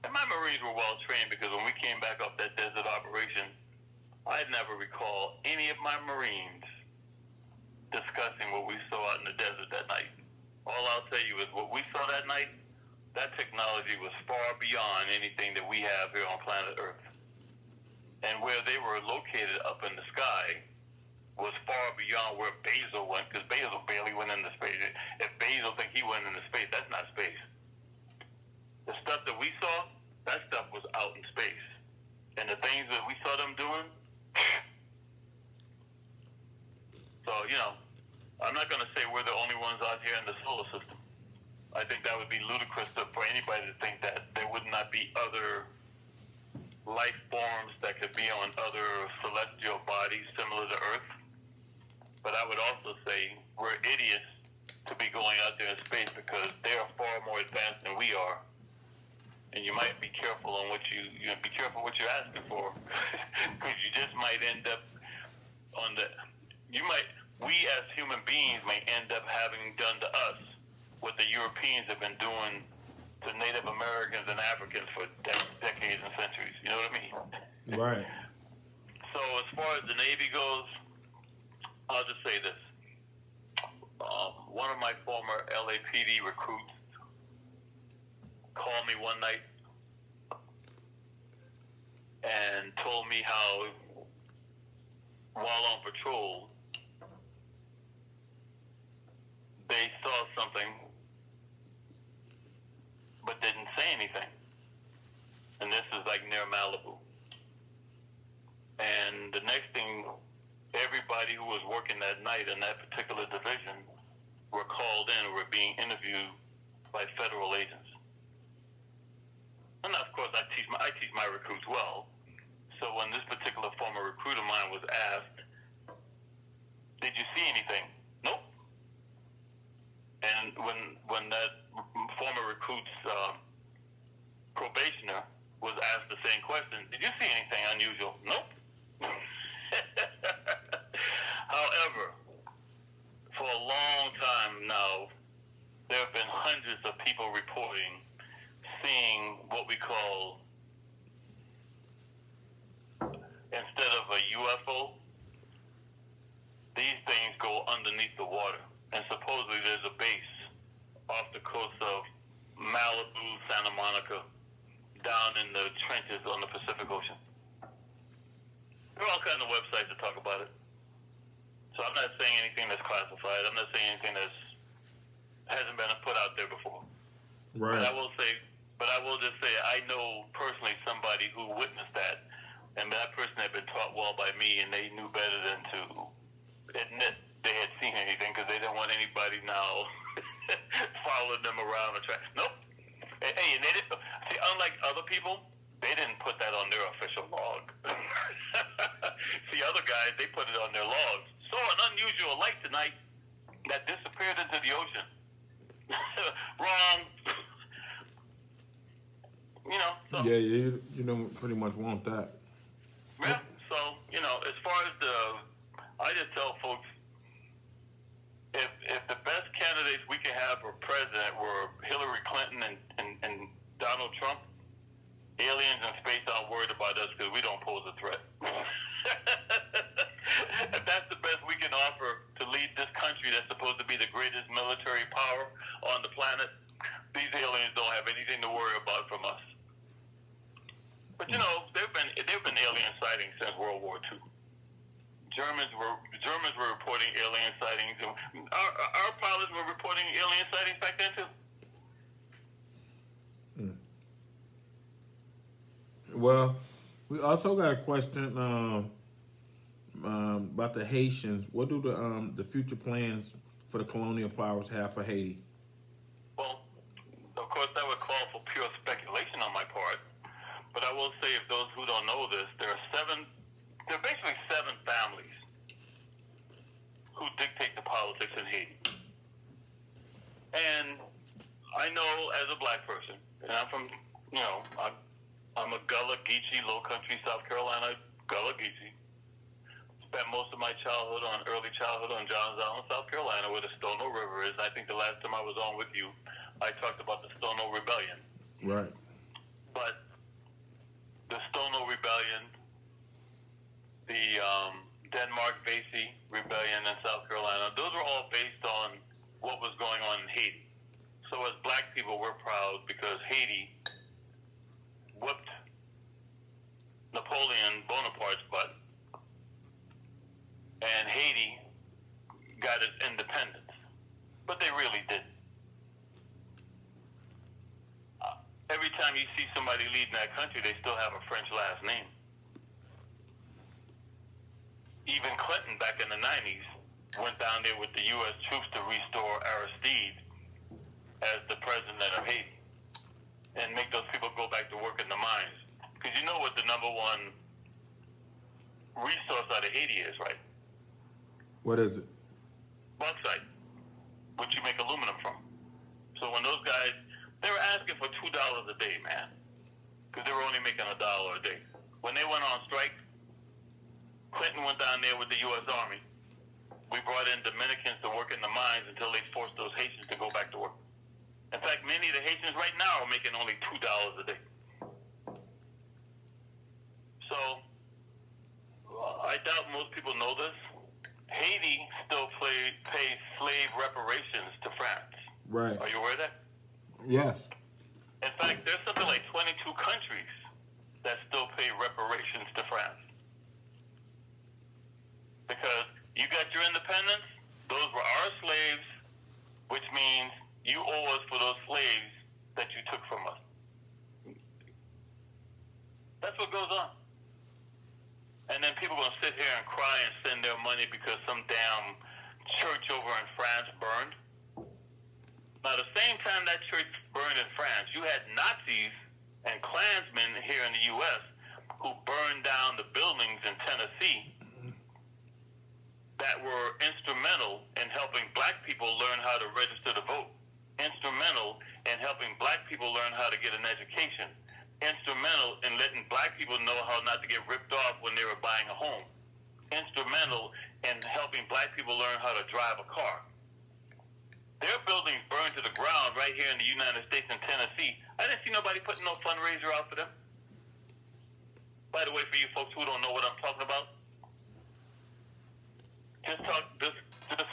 And my Marines were well trained because when we came back off that desert operation, I never recall any of my Marines discussing what we saw out in the desert that night. All I'll tell you is what we saw that night, that technology was far beyond anything that we have here on planet Earth. And where they were located up in the sky was far beyond where Basil went, because Basil barely went into space. If Basil think he went into space, that's not space. The stuff that we saw, that stuff was out in space. And the things that we saw them doing, so, I'm not going to say we're the only ones out here in the solar system. I think that would be ludicrous for anybody to think that there would not be other life forms that could be on other celestial bodies similar to Earth. But I would also say we're idiots to be going out there in space because they are far more advanced than we are. And you might be careful on what be careful what you're asking for, because you just might end up we as human beings may end up having done to us what the Europeans have been doing to Native Americans and Africans for decades and centuries. You know what I mean? Right. So as far as the Navy goes, I'll just say this. One of my former LAPD recruits called me one night and told me how while on patrol, they saw something but didn't say anything. And this is like near Malibu. And the next thing, everybody who was working that night in that particular division were called in and were being interviewed by federal agents. And of course, I teach my recruits well. So when this particular former recruit of mine was asked, did you see anything? Nope. And when that former recruit's probationer was asked the same question, did you see anything unusual? Nope. However, for a long time now, there have been hundreds of people reporting seeing what we call, instead of a UFO, these things go underneath the water. And supposedly there's a base off the coast of Malibu, Santa Monica, down in the trenches on the Pacific Ocean. There are all kinds of websites that talk about it. So I'm not saying anything that's classified. I'm not saying anything that hasn't been put out there before. Right. But I will just say I know personally somebody who witnessed that, and that person had been taught well by me, and they knew better than to admit they had seen anything because they didn't want anybody now following them around the track. Nope. Hey, and they didn't. See, unlike other people, they didn't put that on their official log. See, other guys, they put it on their logs. Saw an unusual light tonight that disappeared into the ocean. Wrong. So. Yeah, you don't pretty much want that. Yeah, so, as far as I just tell folks, if the best candidates we could have for president were Hillary Clinton and Donald Trump, aliens in space aren't worried about us because we don't pose a threat. If that's the best we can offer to lead this country that's supposed to be the greatest military power on the planet, these aliens don't have anything to worry about from us. But there've been alien sightings since World War II. Germans were reporting alien sightings. Our pilots were reporting alien sightings back then too. Well, we also got a question about the Haitians. What do the future plans for the colonial powers have for Haiti? Well, of course, that would call for pure speculation on my part. But I will say, if those who don't know this, there are basically seven families who dictate the politics in Haiti. And I know as a black person, and I'm from, I'm a Gullah Geechee, Low Country, South Carolina, Gullah Geechee. Spent most of my early childhood on Johns Island, South Carolina, where the Stono River is. I think the last time I was on with you, I talked about the Stono Rebellion. Right. But the Stono Rebellion, the Denmark-Vesey Rebellion in South Carolina, those were all based on what was going on in Haiti. So as black people, we're proud because Haiti whipped Napoleon Bonaparte's butt, and Haiti got its independence. But they really didn't. Every time you see somebody leading that country, they still have a French last name. Even Clinton, back in the 90s, went down there with the U.S. troops to restore Aristide as the president of Haiti and make those people go back to work in the mines. Because you know what the number one resource out of Haiti is, right? What is it? Bauxite, which you make aluminum from. So when those guys, they were asking for $2 a day, man, because they were only making $1 a day. When they went on strike, Clinton went down there with the U.S. Army. We brought in Dominicans to work in the mines until they forced those Haitians to go back to work. In fact, many of the Haitians right now are making only $2 a day. So, I doubt most people know this. Haiti still pays slave reparations to France. Right. Are you aware of that? Yes. In fact, there's something like 22 countries that still pay reparations to France. Because you got your independence, those were our slaves, which means you owe us for those slaves that you took from us. That's what goes on. And then people are going to sit here and cry and send their money because some damn church over in France burned. Now, the same time that church burned in France, you had Nazis and Klansmen here in the U.S. who burned down the buildings in Tennessee that were instrumental in helping black people learn how to register to vote, instrumental in helping black people learn how to get an education, instrumental in letting black people know how not to get ripped off when they were buying a home, instrumental in helping black people learn how to drive a car. Their buildings burned to the ground right here in the United States and Tennessee. I didn't see nobody putting no fundraiser out for them. By the way, for you folks who don't know what I'm talking about, just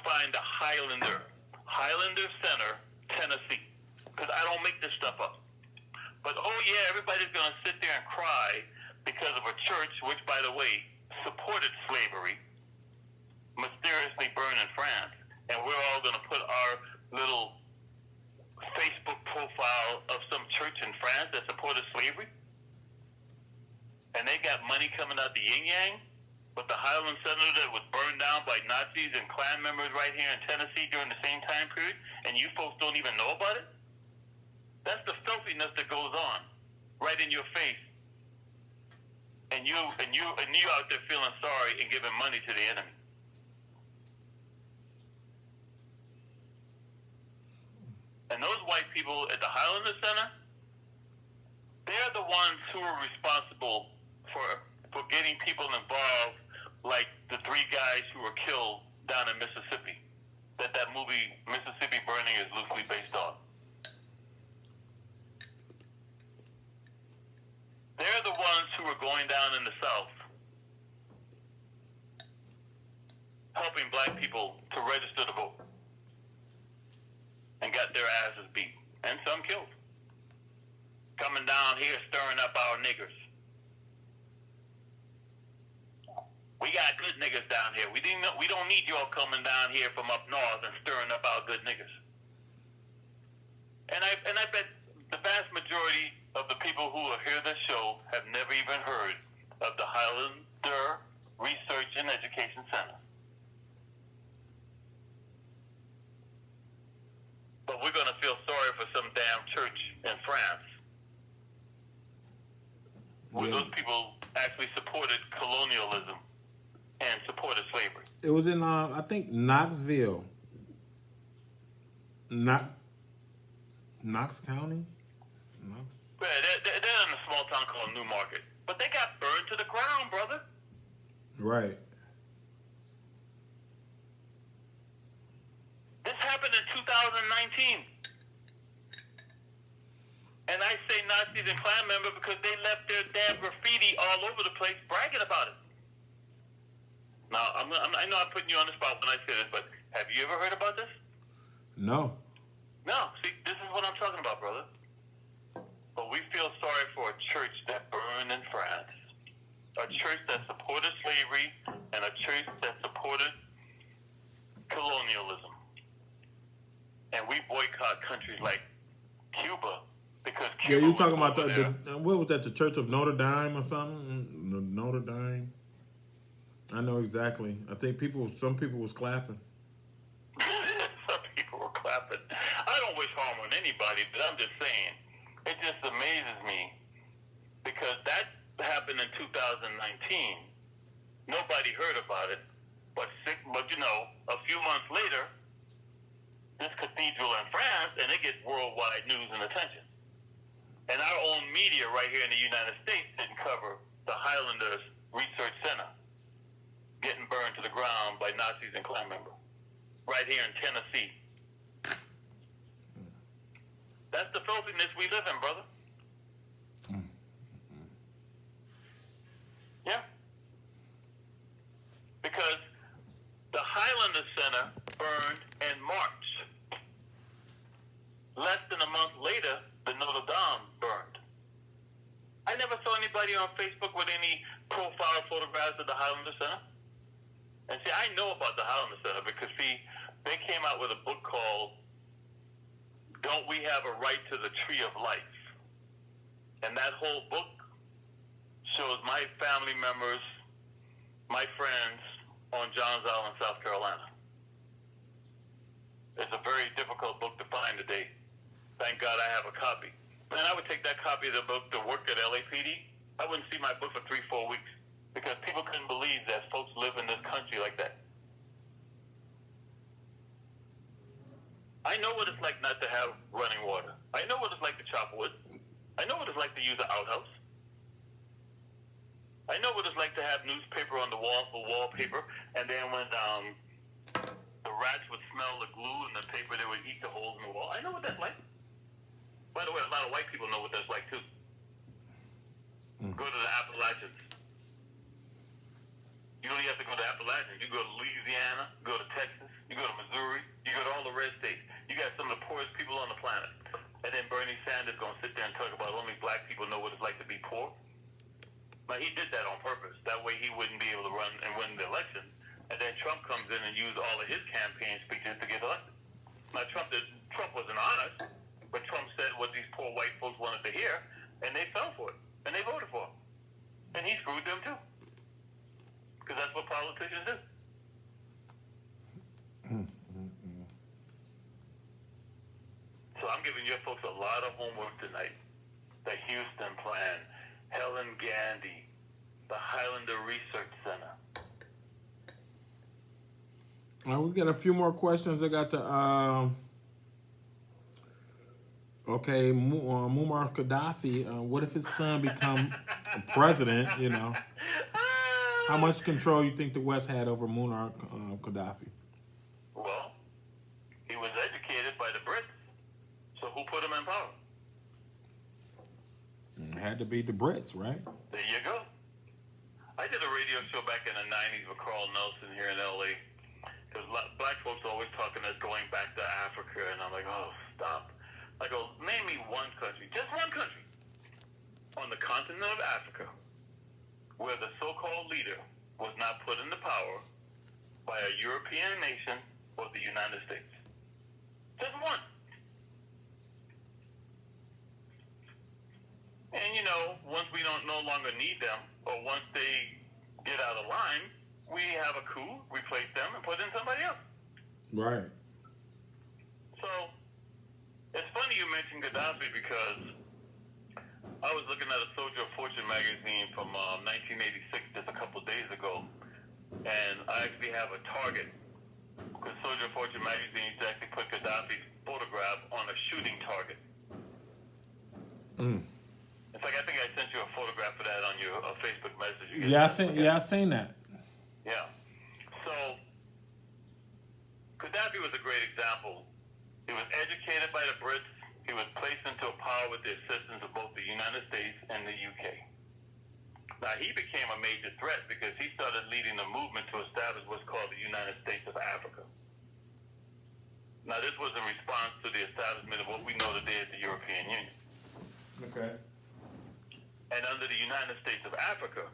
find the Highlander Center, Tennessee, because I don't make this stuff up. But oh yeah, everybody's going to sit there and cry because of a church, which by the way supported slavery, mysteriously burned in France, and we're all going to put our little Facebook profile of some church in France that supported slavery, and they got money coming out the yin yang. But the Highland Center that was burned down by Nazis and Klan members right here in Tennessee during the same time period, and you folks don't even know about it? That's the filthiness that goes on right in your face. And you out there feeling sorry and giving money to the enemy. And those white people at the Highlander Center, they're the ones who are responsible for getting people involved, like the 3 guys who were killed down in Mississippi, that movie Mississippi Burning is loosely based on. They're the ones who are going down in the South, helping black people to register to vote, and got their asses beat, and some killed. Coming down here stirring up our niggers. We got good niggas down here. We don't need y'all coming down here from up north and stirring up our good niggas. And I bet the vast majority of the people who will hear this show have never even heard of the Highlander Research and Education Center. But we're going to feel sorry for some damn church in France where those people actually supported colonialism and supported slavery. It was in, I think, Knoxville. Knox County? Yeah, they're in a small town called Newmarket. But they got burned to the ground, brother. Right. This happened in 2019. And I say Nazis and Klan members because they left their damn graffiti all over the place bragging about it. Now, I know I'm putting you on the spot when I say this, but have you ever heard about this? No. No. See, this is what I'm talking about, brother. But we feel sorry for a church that burned in France, a church that supported slavery, and a church that supported colonialism. And we boycott countries like Cuba because Cuba. Yeah, you talking about the what was that? The Church of Notre Dame or something? Notre Dame. I know exactly. I think some people was clapping. Some people were clapping. I don't wish harm on anybody, but I'm just saying, it just amazes me because that happened in 2019. Nobody heard about it, but you know, a few months later, this cathedral in France, and it gets worldwide news and attention. And our own media right here in the United States didn't cover the Highlanders Research Center getting burned to the ground by Nazis and Klan members right here in Tennessee. That's the filthiness we live in, brother. Yeah. Because the Highlander Center burned in March. Less than a month later, the Notre Dame burned. I never saw anybody on Facebook with any profile photographs of the Highlander Center. And see, I know about the Highlander Center because, see, they came out with a book called Don't We Have a Right to the Tree of Life? And that whole book shows my family members, my friends on Johns Island, South Carolina. It's a very difficult book to find today. Thank God I have a copy. And I would take that copy of the book to work at LAPD. I wouldn't see my book for 3-4 weeks because people couldn't believe that folks live in this country like that. I know what it's like not to have running water. I know what it's like to chop wood. I know what it's like to use an outhouse. I know what it's like to have newspaper on the wall for wallpaper, and then when the rats would smell the glue and the paper, they would eat the holes in the wall. I know what that's like. By the way, a lot of white people know what that's like, too. Go to the Appalachians. You don't even have to go to Appalachians. You go to Louisiana, go to Texas, you go to Missouri, you go to all the red states. You got some of the poorest people on the planet. And then Bernie Sanders going to sit there and talk about only black people know what it's like to be poor. Now, he did that on purpose. That way he wouldn't be able to run and win the election. And then Trump comes in and uses all of his campaign speeches to get elected. Now, Trump wasn't honest, but Trump said what these poor white folks wanted to hear, and they fell for it. And they voted for him. And he screwed them, too. Because that's what politicians do. So I'm giving your folks a lot of homework tonight. The Houston Plan, Helen Gandy, the Highlander Research Center. We got a few more questions. I got the Muammar Gaddafi. What if his son become president? You know, how much control you think the West had over Muammar Gaddafi? Well, he was educated by the Brits, so who put him in power? It had to be the Brits, right? There you go. I did a radio show back in the 90s with Carl Nelson here in L.A. Because black folks are always talking us going back to Africa, and I'm like, oh, stop. I go, name me one country, just one country, on the continent of Africa, where the so-called leader was not put into power by a European nation or the United States. Just one. And, once we don't no longer need them, or once they get out of line, we have a coup, replace them, and put in somebody else. Right. So, it's funny you mentioned Gaddafi because I was looking at a Soldier of Fortune magazine from 1986 just a couple of days ago, and I actually have a target because Soldier of Fortune magazine used to actually put Gaddafi's photograph on a shooting target. In fact, I think I sent you a photograph of that on your Facebook message. I seen that. Yeah. So, Gaddafi was a great example. He was educated by the Brits. He was placed into power with the assistance of both the United States and the UK. Now, he became a major threat because he started leading the movement to establish what's called the United States of Africa. Now, this was in response to the establishment of what we know today as the European Union. Okay. And under the United States of Africa,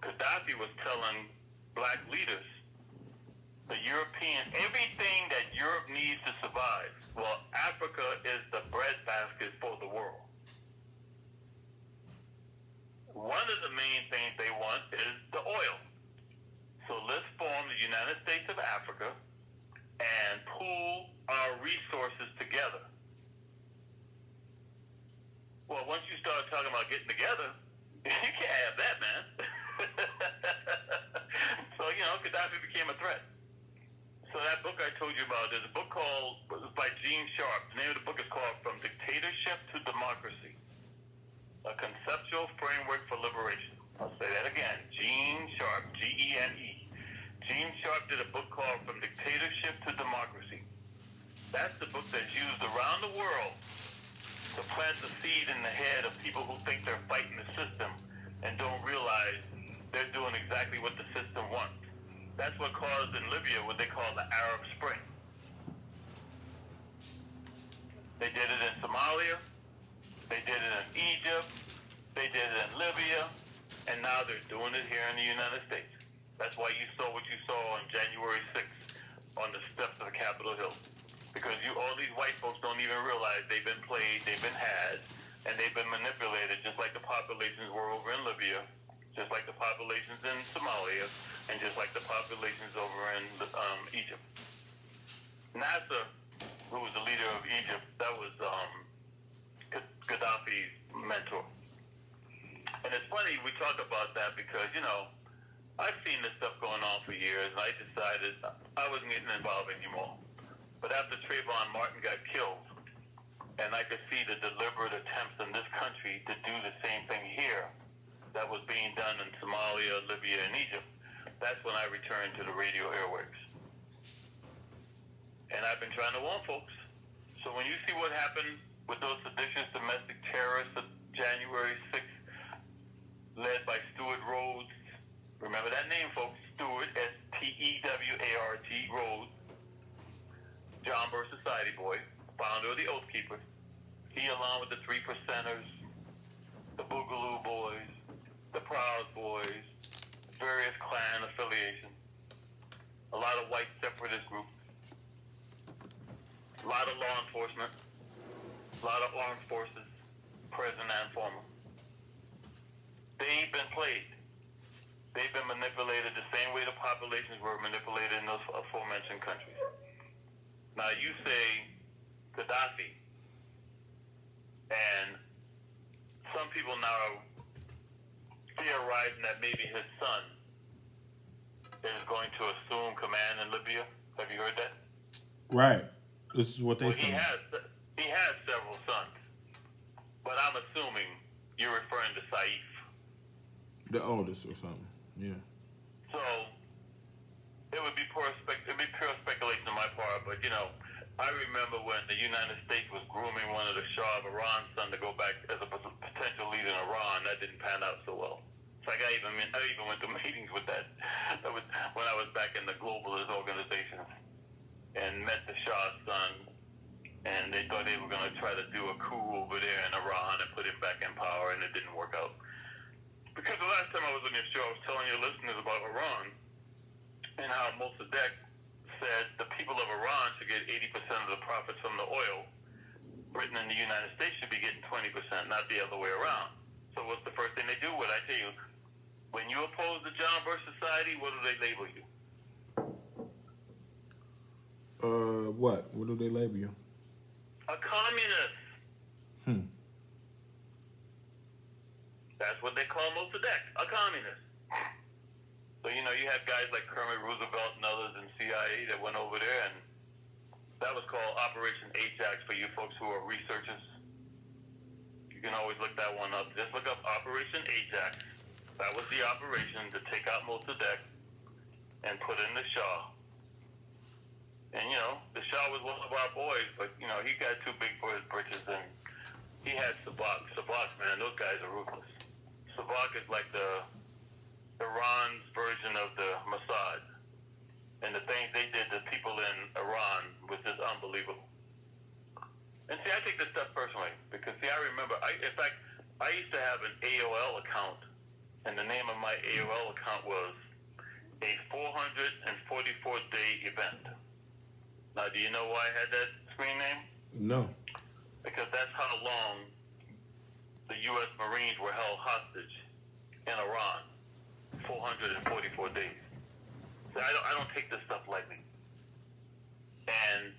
Gaddafi was telling black leaders, everything that Europe needs to survive, well, Africa is the breadbasket for the world. One of the main things they want is the oil. So let's form the United States of Africa and pool our resources together. Well, once you start talking about getting together, you can't have that, man. So, Gaddafi became a threat. So that book I told you about, there's a book by Gene Sharp. The name of the book is called From Dictatorship to Democracy, A Conceptual Framework for Liberation. I'll say that again. Gene Sharp, Gene. Gene Sharp did a book called From Dictatorship to Democracy. That's the book that's used around the world to plant the seed in the head of people who think they're fighting the system and don't realize they're doing exactly what the system wants. That's what caused in Libya what they call the Arab Spring. They did it in Somalia, they did it in Egypt, they did it in Libya, and now they're doing it here in the United States. That's why you saw what you saw on January 6th on the steps of the Capitol Hill. Because all these white folks don't even realize they've been played, they've been had, and they've been manipulated just like the populations were over in Libya, just like the populations in Somalia, and just like the populations over in Egypt. Nasser, who was the leader of Egypt, that was Gaddafi's mentor. And it's funny we talk about that because, I've seen this stuff going on for years, and I decided I wasn't getting involved anymore. But after Trayvon Martin got killed, and I could see the deliberate attempts in this country to do the same thing here that was being done in Somalia, Libya, and Egypt, that's when I returned to the radio airwaves. And I've been trying to warn folks. So when you see what happened with those seditious domestic terrorists of January 6th, led by Stuart Rhodes, remember that name, folks, Stuart, S-T-E-W-A-R-T, Rhodes, John Burr Society boy, founder of the Oath Keepers. He, along with the Three Percenters, the Boogaloo Boys, the Proud Boys, various Klan affiliations, a lot of white separatist groups, a lot of law enforcement, a lot of armed forces, present and former. They've been played. They've been manipulated the same way the populations were manipulated in those aforementioned countries. Now you say Gaddafi, and some people now are theorizing that maybe his son is going to assume command in Libya. Have you heard that? Right. This is what they say. He has several sons, but I'm assuming you're referring to Saif, the oldest or something. Yeah. So it would be pure speculation on my part, but I remember when the United States was grooming one of the Shah of Iran's son to go back as a potential leader in Iran. That didn't pan out so well. It's like I even went to meetings with that. That was when I was back in the globalist organizations and met the Shah's son, and they thought they were going to try to do a coup over there in Iran and put him back in power, and it didn't work out. Because the last time I was on your show, I was telling your listeners about Iran and how Mossadegh said the people of Iran should get 80% of the profits from the oil. Britain and the United States should be getting 20%, not the other way around. So what's the first thing they do? What I tell you, when you oppose the John Birch Society, what do they label you? What? What do they label you? A communist. That's what they call Mossadegh, a communist. So, you have guys like Kermit Roosevelt and others in CIA that went over there, and that was called Operation Ajax for you folks who are researchers. You can always look that one up. Just look up Operation Ajax. That was the operation to take out Mossadegh and put in the Shah. And, the Shah was one of our boys, but, he got too big for his britches, and he had Sabak. Sabak, man, those guys are ruthless. Sabak is like the Iran's version of the Mossad. And the things they did to people in Iran was just unbelievable. And see, I take this stuff personally, because, I remember, in fact, I used to have an AOL account, and the name of my AOL account was a 444-day event. Now, do you know why I had that screen name? No. Because that's how long the U.S. Marines were held hostage in Iran, 444 days. So I don't take this stuff lightly. And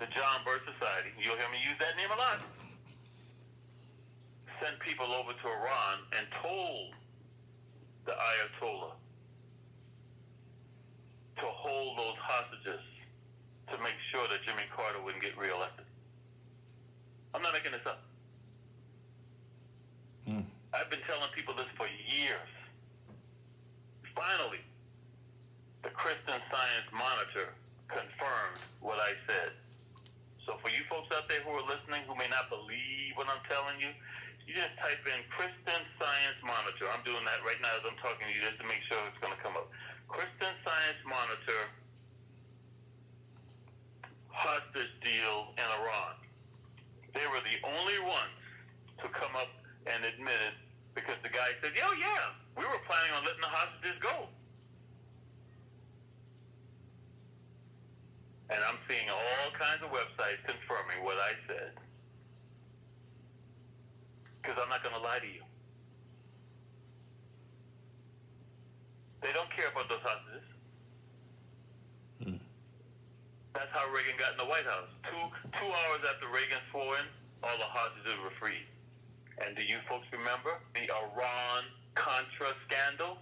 the John Birch Society, you'll hear me use that name a lot, sent people over to Iran and told the Ayatollah to hold those hostages to make sure that Jimmy Carter wouldn't get reelected. I'm not making this up. I've been telling people this for years. Finally, the Christian Science Monitor confirmed what I said. So for you folks out there who are listening who may not believe what I'm telling you, you just type in Christian Science Monitor. I'm doing that right now as I'm talking to you just to make sure it's going to come up. Christian Science Monitor hostage deal in Iran. They were the only ones to come up and admit it, because the guy said, yeah, we were planning on letting the hostages go. And I'm seeing all kinds of websites confirming what I said. Because I'm not going to lie to you. They don't care about those hostages. That's how Reagan got in the White House. Two hours after Reagan swore in, all the hostages were freed. And do you folks remember the Iran-Contra scandal?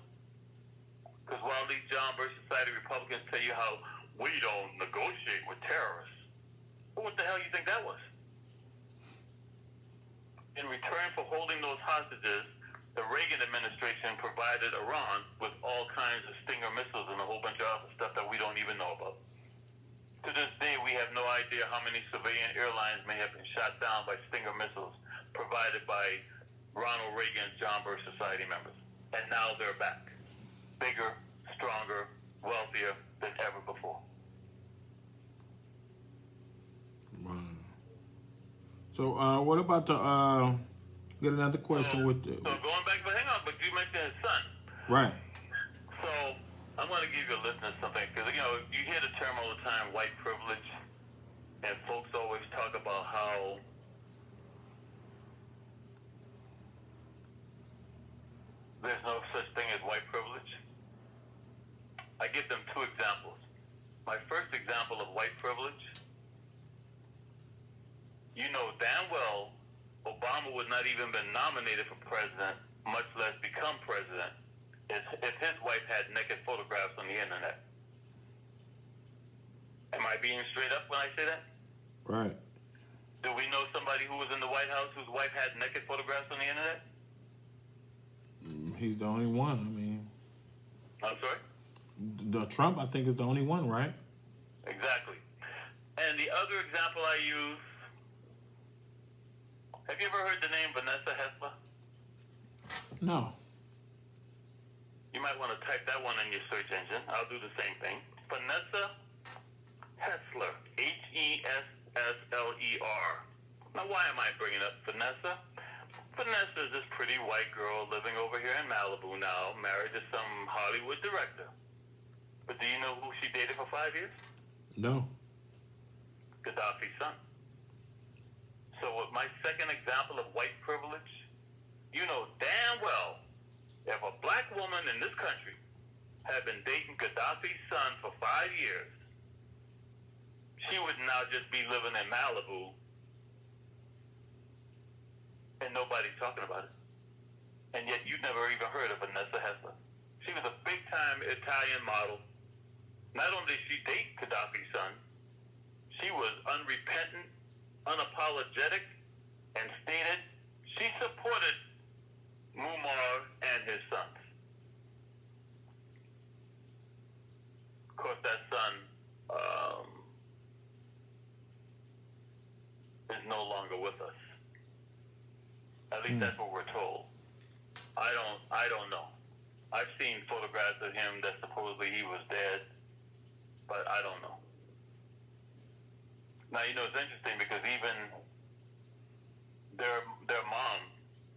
Because while these John Birch Society Republicans tell you how we don't negotiate with terrorists, well, what the hell do you think that was? In return for holding those hostages, the Reagan administration provided Iran with all kinds of Stinger missiles and a whole bunch of other stuff that we don't even know about. To this day, we have no idea how many civilian airlines may have been shot down by Stinger missiles provided by Ronald Reagan's John Birch Society members. And now they're back. Bigger, stronger, wealthier than ever before. Wow. So, what about the, get another question with the... So going back, but hang on, but you mentioned his son. Right. So I'm going to give your listeners something, because, you hear the term all the time, white privilege, and folks always talk about how there's no such thing as white privilege. I give them two examples. My first example of white privilege, you know damn well Obama would not even been nominated for president, much less become president, if his wife had naked photographs on the internet. Am I being straight up when I say that? Right. Do we know somebody who was in the White House whose wife had naked photographs on the internet? He's the only one. I mean... I'm sorry? The Trump, I think, is the only one, right? Exactly. And the other example I use, have you ever heard the name Vanessa Hessler? No. You might want to type that one in your search engine. I'll do the same thing. Vanessa Hessler, Hessler. Now, why am I bringing up Vanessa? Vanessa is this pretty white girl living over here in Malibu now, married to some Hollywood director. But do you know who she dated for 5 years? No. Gaddafi's son. So with my second example of white privilege, you know damn well if a black woman in this country had been dating Gaddafi's son for 5 years, she would now just be living in Malibu and nobody's talking about it. And yet you never even heard of Vanessa Hessler. She was a big-time Italian model. Not only did she date Gaddafi's son, she was unrepentant, unapologetic, and stated she supported Muammar and his sons. Of course, that son is no longer with us. At least that's what we're told. I don't know. I've seen photographs of him that supposedly he was dead, but I don't know. Now, you know, it's interesting because even their mom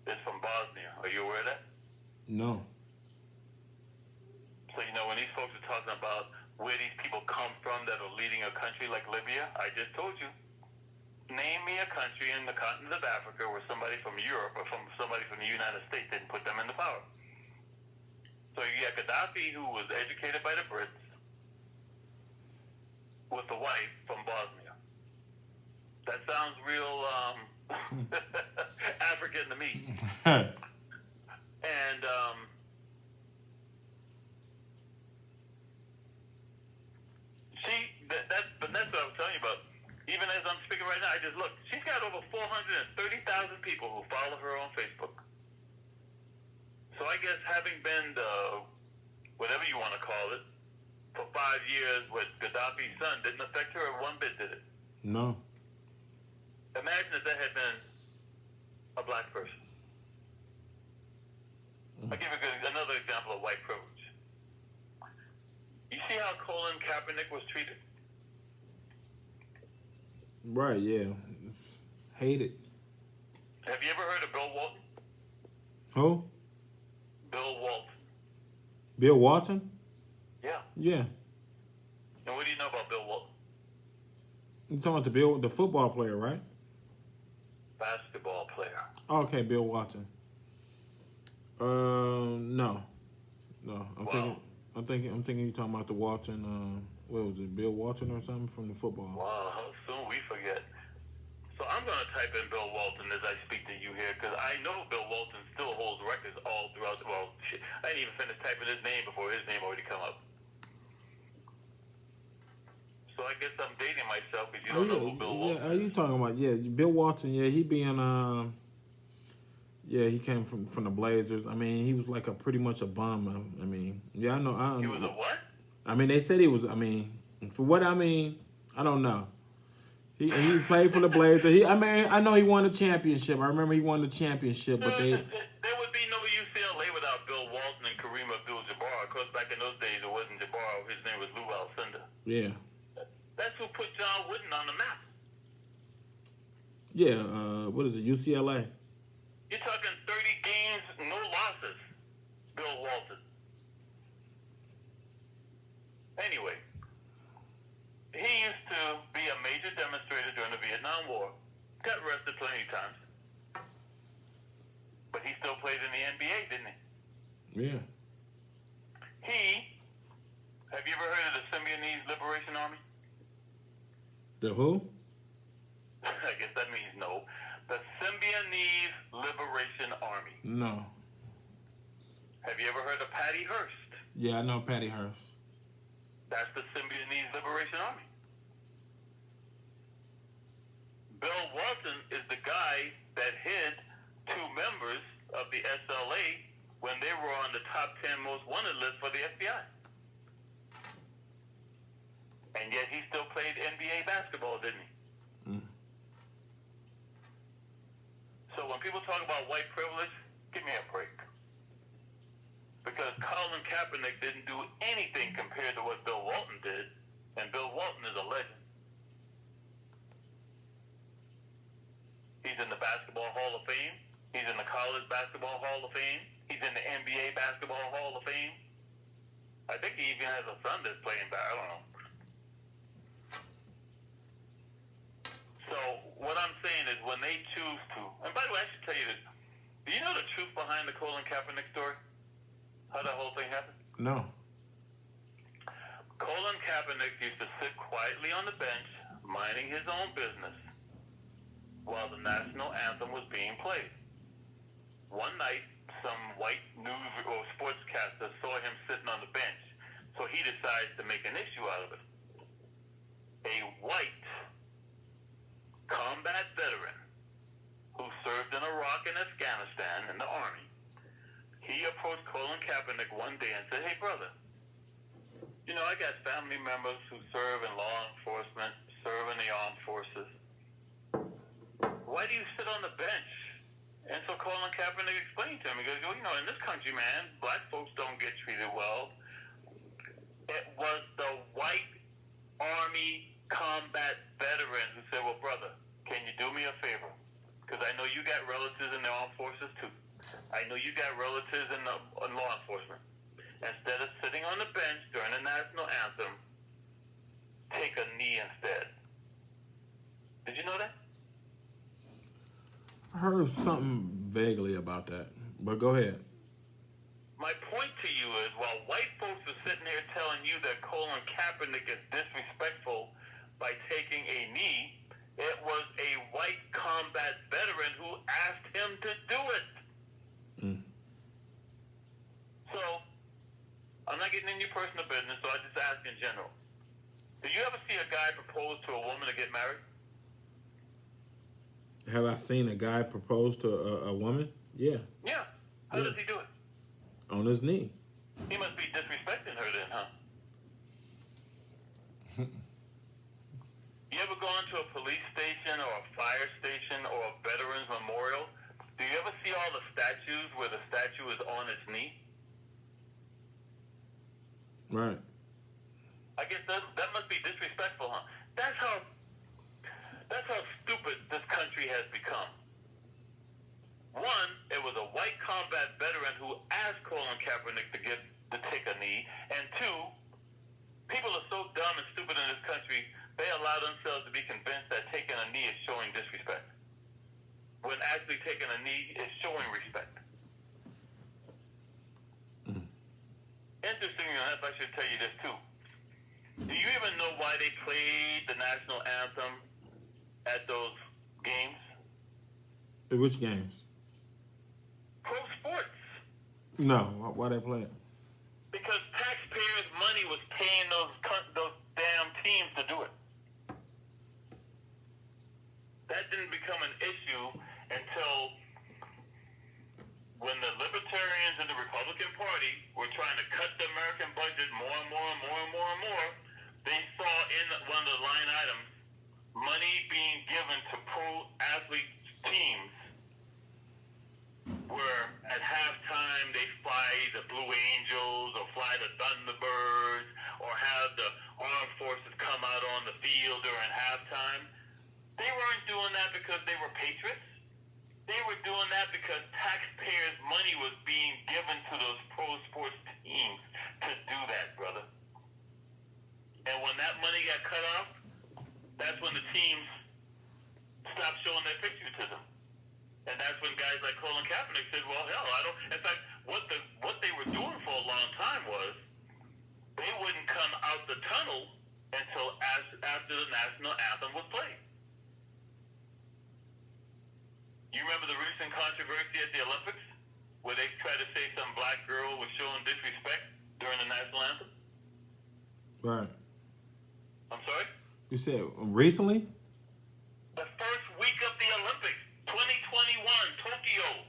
is from Bosnia. Are you aware of that? No. So, you know, when these folks are talking about where these people come from that are leading a country like Libya, I just told you. Name me a country in the continent of Africa where somebody from Europe or from somebody from the United States didn't put them into power. So you got Gaddafi, who was educated by the Brits, with a wife from Bosnia. That sounds real African to me. And but that's what I was telling you about. Even as I'm speaking right now, I just looked. She's got over 430,000 people who follow her on Facebook. So I guess having been the, whatever you want to call it, for 5 years with Gaddafi's son didn't affect her one bit, did it? No. Imagine if that had been a black person. I'll give you another example of white privilege. You see how Colin Kaepernick was treated? Right, yeah. Hate it. Have you ever heard of Bill Walton? Who? Bill Walton. Bill Walton? Yeah. Yeah. And what do you know about Bill Walton? You talking about the football player, right? Basketball player. Okay, Bill Walton. No. I'm thinking you're talking about the Walton, what was it, Bill Walton or something from the football? Wow, how soon we forget. So I'm going to type in Bill Walton as I speak to you here, because I know Bill Walton still holds records all throughout the world. Shit, I didn't even finish typing his name before his name already come up. So I guess I'm dating myself because you don't know who Bill Walton is. Yeah, are you talking about, Bill Walton, he being, he came from the Blazers. I mean, he was like pretty much a bum. I mean, yeah, I know. He was a what? I mean, they said he was, for what I mean, I don't know. He played for the Blazers. I know he won a championship. I remember he won the championship, but There would be no UCLA without Bill Walton and Kareem Abdul-Jabbar. Of course, back in those days, it wasn't Jabbar. His name was Lou Alcindor. Yeah. That's who put John Wooden on the map. Yeah, what is it, UCLA? You're talking 30 games, no losses, Bill Walton. Anyway, he used to be a major demonstrator during the Vietnam War. Got arrested plenty of times. But he still played in the NBA, didn't he? Yeah. Have you ever heard of the Symbionese Liberation Army? The who? I guess that means no. The Symbionese Liberation Army. No. Have you ever heard of Patty Hearst? Yeah, I know Patty Hearst. That's the Symbionese Liberation Army. Bill Walton is the guy that hid 2 members of the SLA when they were on the top 10 most wanted list for the FBI. And yet he still played NBA basketball, didn't he? So when people talk about white privilege, give me a break. Because Colin Kaepernick didn't do anything compared to what Bill Walton did, and Bill Walton is a legend. He's in the Basketball Hall of Fame. He's in the College Basketball Hall of Fame. He's in the NBA Basketball Hall of Fame. I think he even has a son that's playing back. I don't know. So what I'm saying is when they choose to, and by the way, I should tell you this. Do you know the truth behind the Colin Kaepernick story? How that whole thing happened? No. Colin Kaepernick used to sit quietly on the bench, minding his own business, while the national anthem was being played. One night, some white news or sportscaster saw him sitting on the bench, so he decides to make an issue out of it. A white combat veteran who served in Iraq and Afghanistan in the Army, he approached Colin Kaepernick one day and said, "Hey, brother, you know, I got family members who serve in law enforcement, serve in the armed forces. Why do you sit on the bench?" And so Colin Kaepernick explained to him, he goes, "You know, in this country, man, black folks don't get treated well." It was the white Army combat veteran who said, "Well, brother, can you do me a favor? Because I know you got relatives in the armed forces too. I know you got relatives in law enforcement. Instead of sitting on the bench during the national anthem, take a knee instead." Did you know that? I heard something vaguely about that, but go ahead. My point to you is, while white folks are sitting here telling you that Colin Kaepernick is disrespectful by taking a knee, it was a white combat veteran who asked him to do it. Mm. So, I'm not getting in your personal business, so I just ask in general. Did you ever see a guy propose to a woman to get married? Have I seen a guy propose to a woman? Yeah. Yeah. How does he do it? On his knee. He must be disrespecting her then, huh? You ever gone to a police station or a fire station or a veterans memorial? Do you ever see all the statues where the statue is on its knee? Right. I guess that must be disrespectful, huh? That's how stupid this country has become. One, it was a white combat veteran who asked Colin Kaepernick to take a knee, and two, people are so dumb and stupid in this country, they allow themselves to be convinced that taking a knee is showing disrespect, when actually taking a knee is showing respect. Mm. Interesting enough, I should tell you this too. Do you even know why they played the national anthem at those games? Which games? Pro sports. No. Why they play it? Because taxpayers' money was paying those damn teams to do it. That didn't become an issue until when the Libertarians and the Republican Party were trying to cut the American budget more and more and more and more and more. They saw in one of the line items money being given to pro athlete teams, where at halftime they fly the Blue Angels or fly the Thunderbirds or have the armed forces come out on the field during halftime. They weren't doing that because they were patriots. They were doing that because taxpayers' money was being given to those pro sports teams to do that, brother. And when that money got cut off, that's when the teams stopped showing their patriotism. And that's when guys like Colin Kaepernick said, "Well, hell, I don't." In fact, what they were doing for a long time was they wouldn't come out the tunnel until after the national anthem was played. You remember the recent controversy at the Olympics where they tried to say some black girl was showing disrespect during the national anthem? Right. I'm sorry? You said recently? The first week of the Olympics, 2021, Tokyo.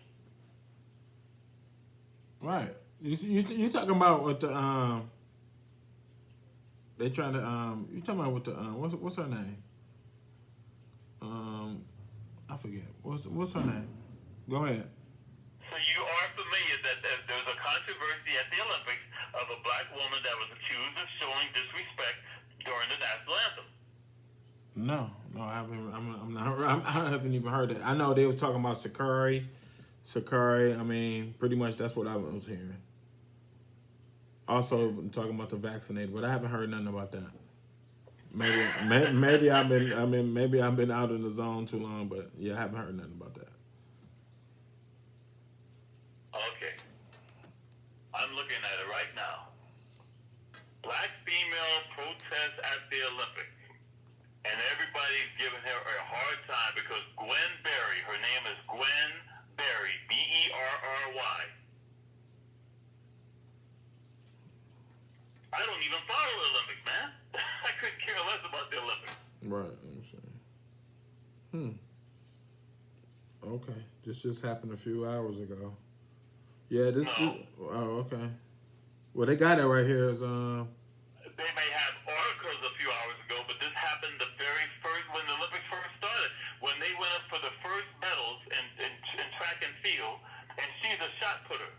Right. You talking about what the they trying to you talking about what the what's her name? I forget. What's her name? Go ahead. So you are familiar that there was a controversy at the Olympics of a black woman that was accused of showing disrespect during the national anthem. No, I haven't. I haven't even heard it. I know they was talking about Sakari Sakari, I mean, pretty much that's what I was hearing. Also talking about the vaccinated, but I haven't heard nothing about that. Maybe maybe I've been out in the zone too long, but yeah, I haven't heard nothing about that. Okay. I'm looking at it right now. Black female protest at the Olympics. And everybody's giving her a hard time because Gwen Berry, her name is Gwen Berry, Berry. I don't even follow the Olympics, man. I couldn't care less about the Olympics. Right, I'm saying. Okay, this just happened a few hours ago. Yeah, this. No. Oh, okay. Well, they got it right here. Is They may have articles a few hours ago, but this happened the very first, when the Olympics first started, when they went up for the first medals in track and field, and she's a shot putter.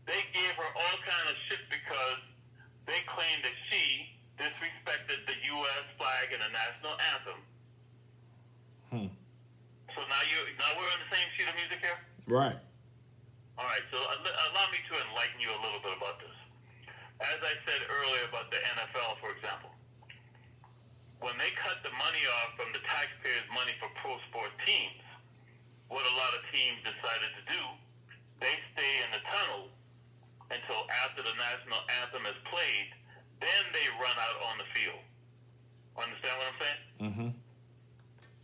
They gave her all kind of shit because they claimed that she disrespected the U.S. flag and the national anthem. So now we're on the same sheet of music here? right. All right, so allow me to enlighten you a little bit about this. As I said earlier about the NFL, for example, when they cut the money off from the taxpayers' money for pro sport teams, what a lot of teams decided to do, they stay in the tunnel until after the national anthem is played, then they run out on the field. Understand what I'm saying? Mm-hmm.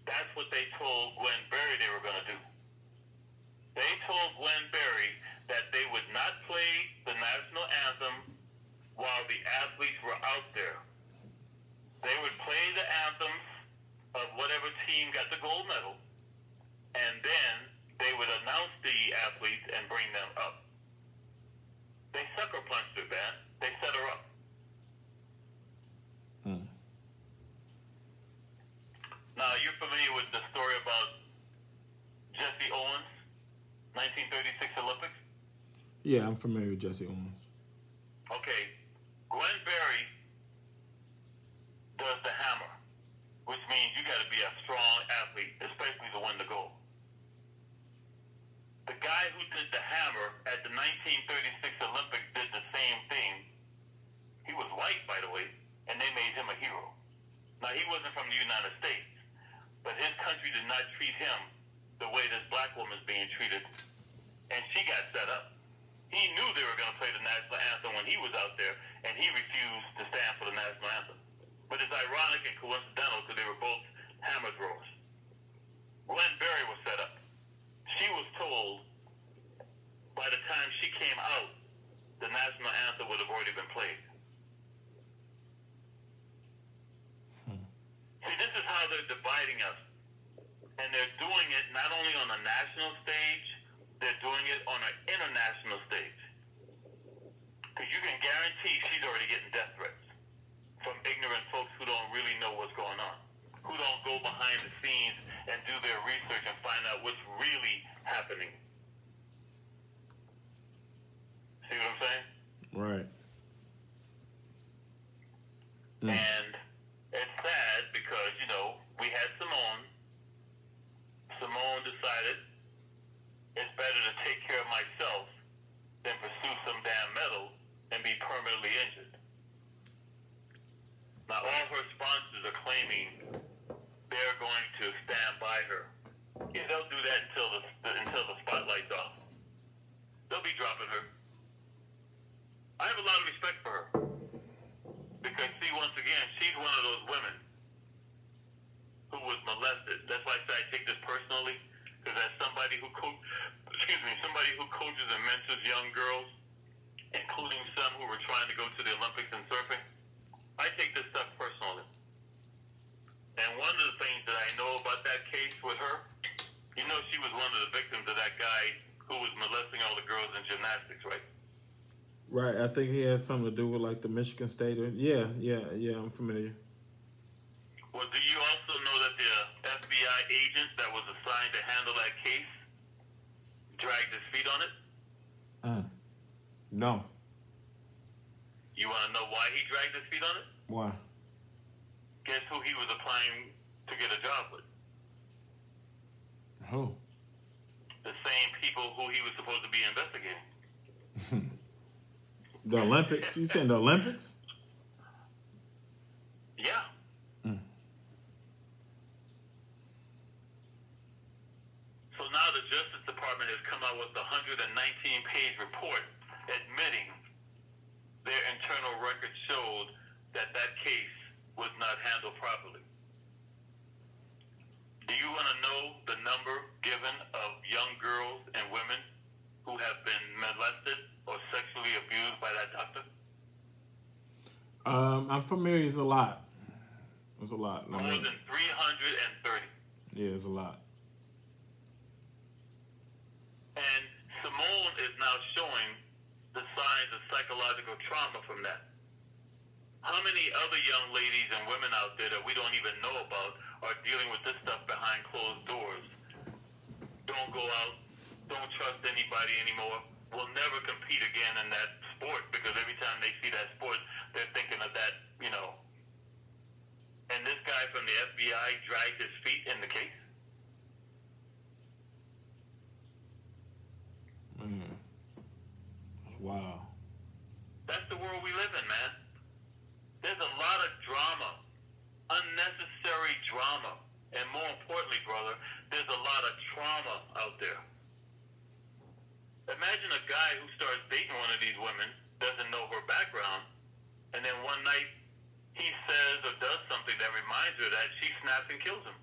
That's what they told Gwen Berry they were going to do. They told Gwen Berry that they would not play the national anthem while the athletes were out there. They would play the anthems of whatever team got the gold medal, and then they would announce the athletes and bring them up. They sucker punched her, man. They set her up. Now, you're familiar with the story about Jesse Owens, 1936 Olympics? Yeah, I'm familiar with Jesse Owens. Okay. Gwen Berry does the hammer, which means you got to be a strong athlete, especially to win the gold. The guy who did the hammer at the 1936 Olympics did the same thing. He was white, by the way, and they made him a hero. Now, he wasn't from the United States, but his country did not treat him the way this black woman's being treated, and she got set up. He knew they were going to play the national anthem when he was out there, and he refused to stand for the national anthem. But it's ironic and coincidental because they were both hammer throwers. Gwen Berry was set up. She was told by the time she came out, the national anthem would have already been played. See, this is how they're dividing us. And they're doing it not only on a national stage, they're doing it on an international stage. Because you can guarantee she's already getting death threats from ignorant folks who don't really know what's going on, who don't go behind the scenes and do their research and find out what's really happening. See what I'm saying? Right. And it's sad because, we had Simone. Simone decided it's better to take care of myself than pursue some damn medal and be permanently injured. Now, all her sponsors are claiming they're going to stand by her. Yeah, they'll do that until the spotlight's off. They'll be dropping her. I have a lot of respect for her. Because, see, once again, she's one of those women who was molested. That's why I say I take this personally. Because as somebody who coaches and mentors young girls, including some who were trying to go to the Olympics in surfing, I take this stuff personally. And one of the things that I know about that case with her, she was one of the victims of that guy who was molesting all the girls in gymnastics, right? Right. I think he had something to do with like the Michigan State. Yeah. I'm familiar. Well, do you also know that the FBI agent that was assigned to handle that case dragged his feet on it? No. You want to know why he dragged his feet on it? Why? Guess who he was applying to get a job with? Who? people who he was supposed to be investigating. The Olympics? You saying the Olympics? Yeah. So now the Justice Department has come out with a 119-page report admitting their internal records showed that case was not handled properly. Do you want to know the number given of young girls and women who have been molested or sexually abused by that doctor? I'm familiar. It's a lot. It's a lot. More than 330. Yeah, it's a lot. And Simone is now showing the signs of psychological trauma from that. How many other young ladies and women out there that we don't even know about are dealing with this stuff behind closed doors? Don't go out, don't trust anybody anymore, will never compete again in that sport because every time they see that sport, they're thinking of that, you know. And this guy from the FBI dragged his feet in the case. Man. Wow. That's the world we live in, man. There's a lot of drama, unnecessary drama. And more importantly, brother, there's a lot of trauma out there. Imagine a guy who starts dating one of these women, doesn't know her background, and then one night he says or does something that reminds her that she snaps and kills him.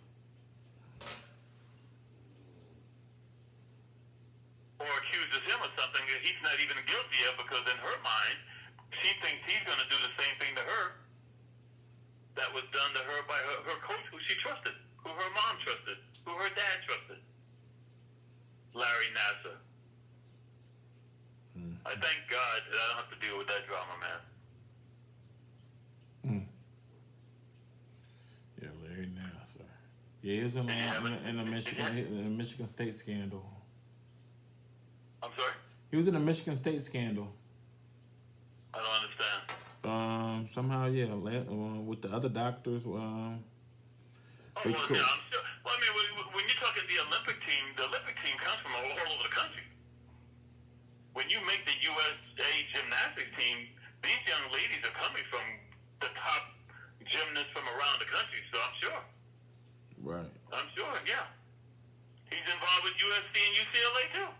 Or accuses him of something that he's not even guilty of because in her mind, she thinks he's going to do the same thing to her that was done to her by her coach who she trusted, who her mom trusted, who her dad trusted. Larry Nassar. I thank God that I don't have to deal with that drama, man. Yeah, Larry Nassar. Yeah, he was in the Michigan State scandal. I'm sorry? He was in the Michigan State scandal. I don't understand. Somehow, yeah, with the other doctors. Yeah, I'm sure. Well, I mean, when you're talking the Olympic team comes from all over the country. When you make the USA gymnastics team, these young ladies are coming from the top gymnasts from around the country, so I'm sure. Right. I'm sure, yeah. He's involved with USC and UCLA, too.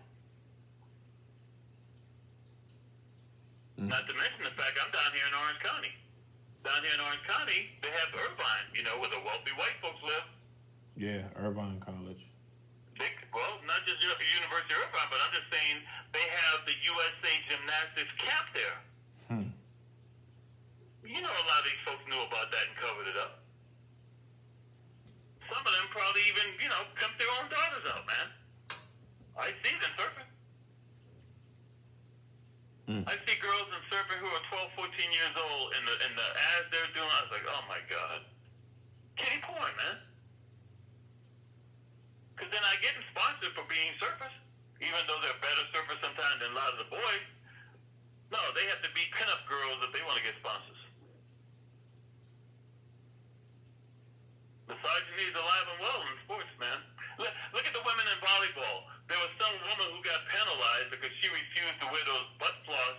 Not to mention the fact I'm down here in Orange County. Down here in Orange County, they have Irvine, where the wealthy white folks live. Yeah, Irvine College. Well, not just University of Irvine, but I'm just saying they have the USA Gymnastics camp there. A lot of these folks knew about that and covered it up. Some of them probably even, pimped their own daughters out, man. I see them surfing. I see girls in surfing who are 12, 14 years old, and the ads they're doing, I was like, oh my God. Kiddie porn, man. Because they're not getting sponsored for being surfers, even though they're better surfers sometimes than a lot of the boys. No, they have to be pinup girls if they want to get sponsors. Misogyny is alive and well in sports, man. Look at the women in volleyball. There was some woman who got penalized because she refused to wear those butt floss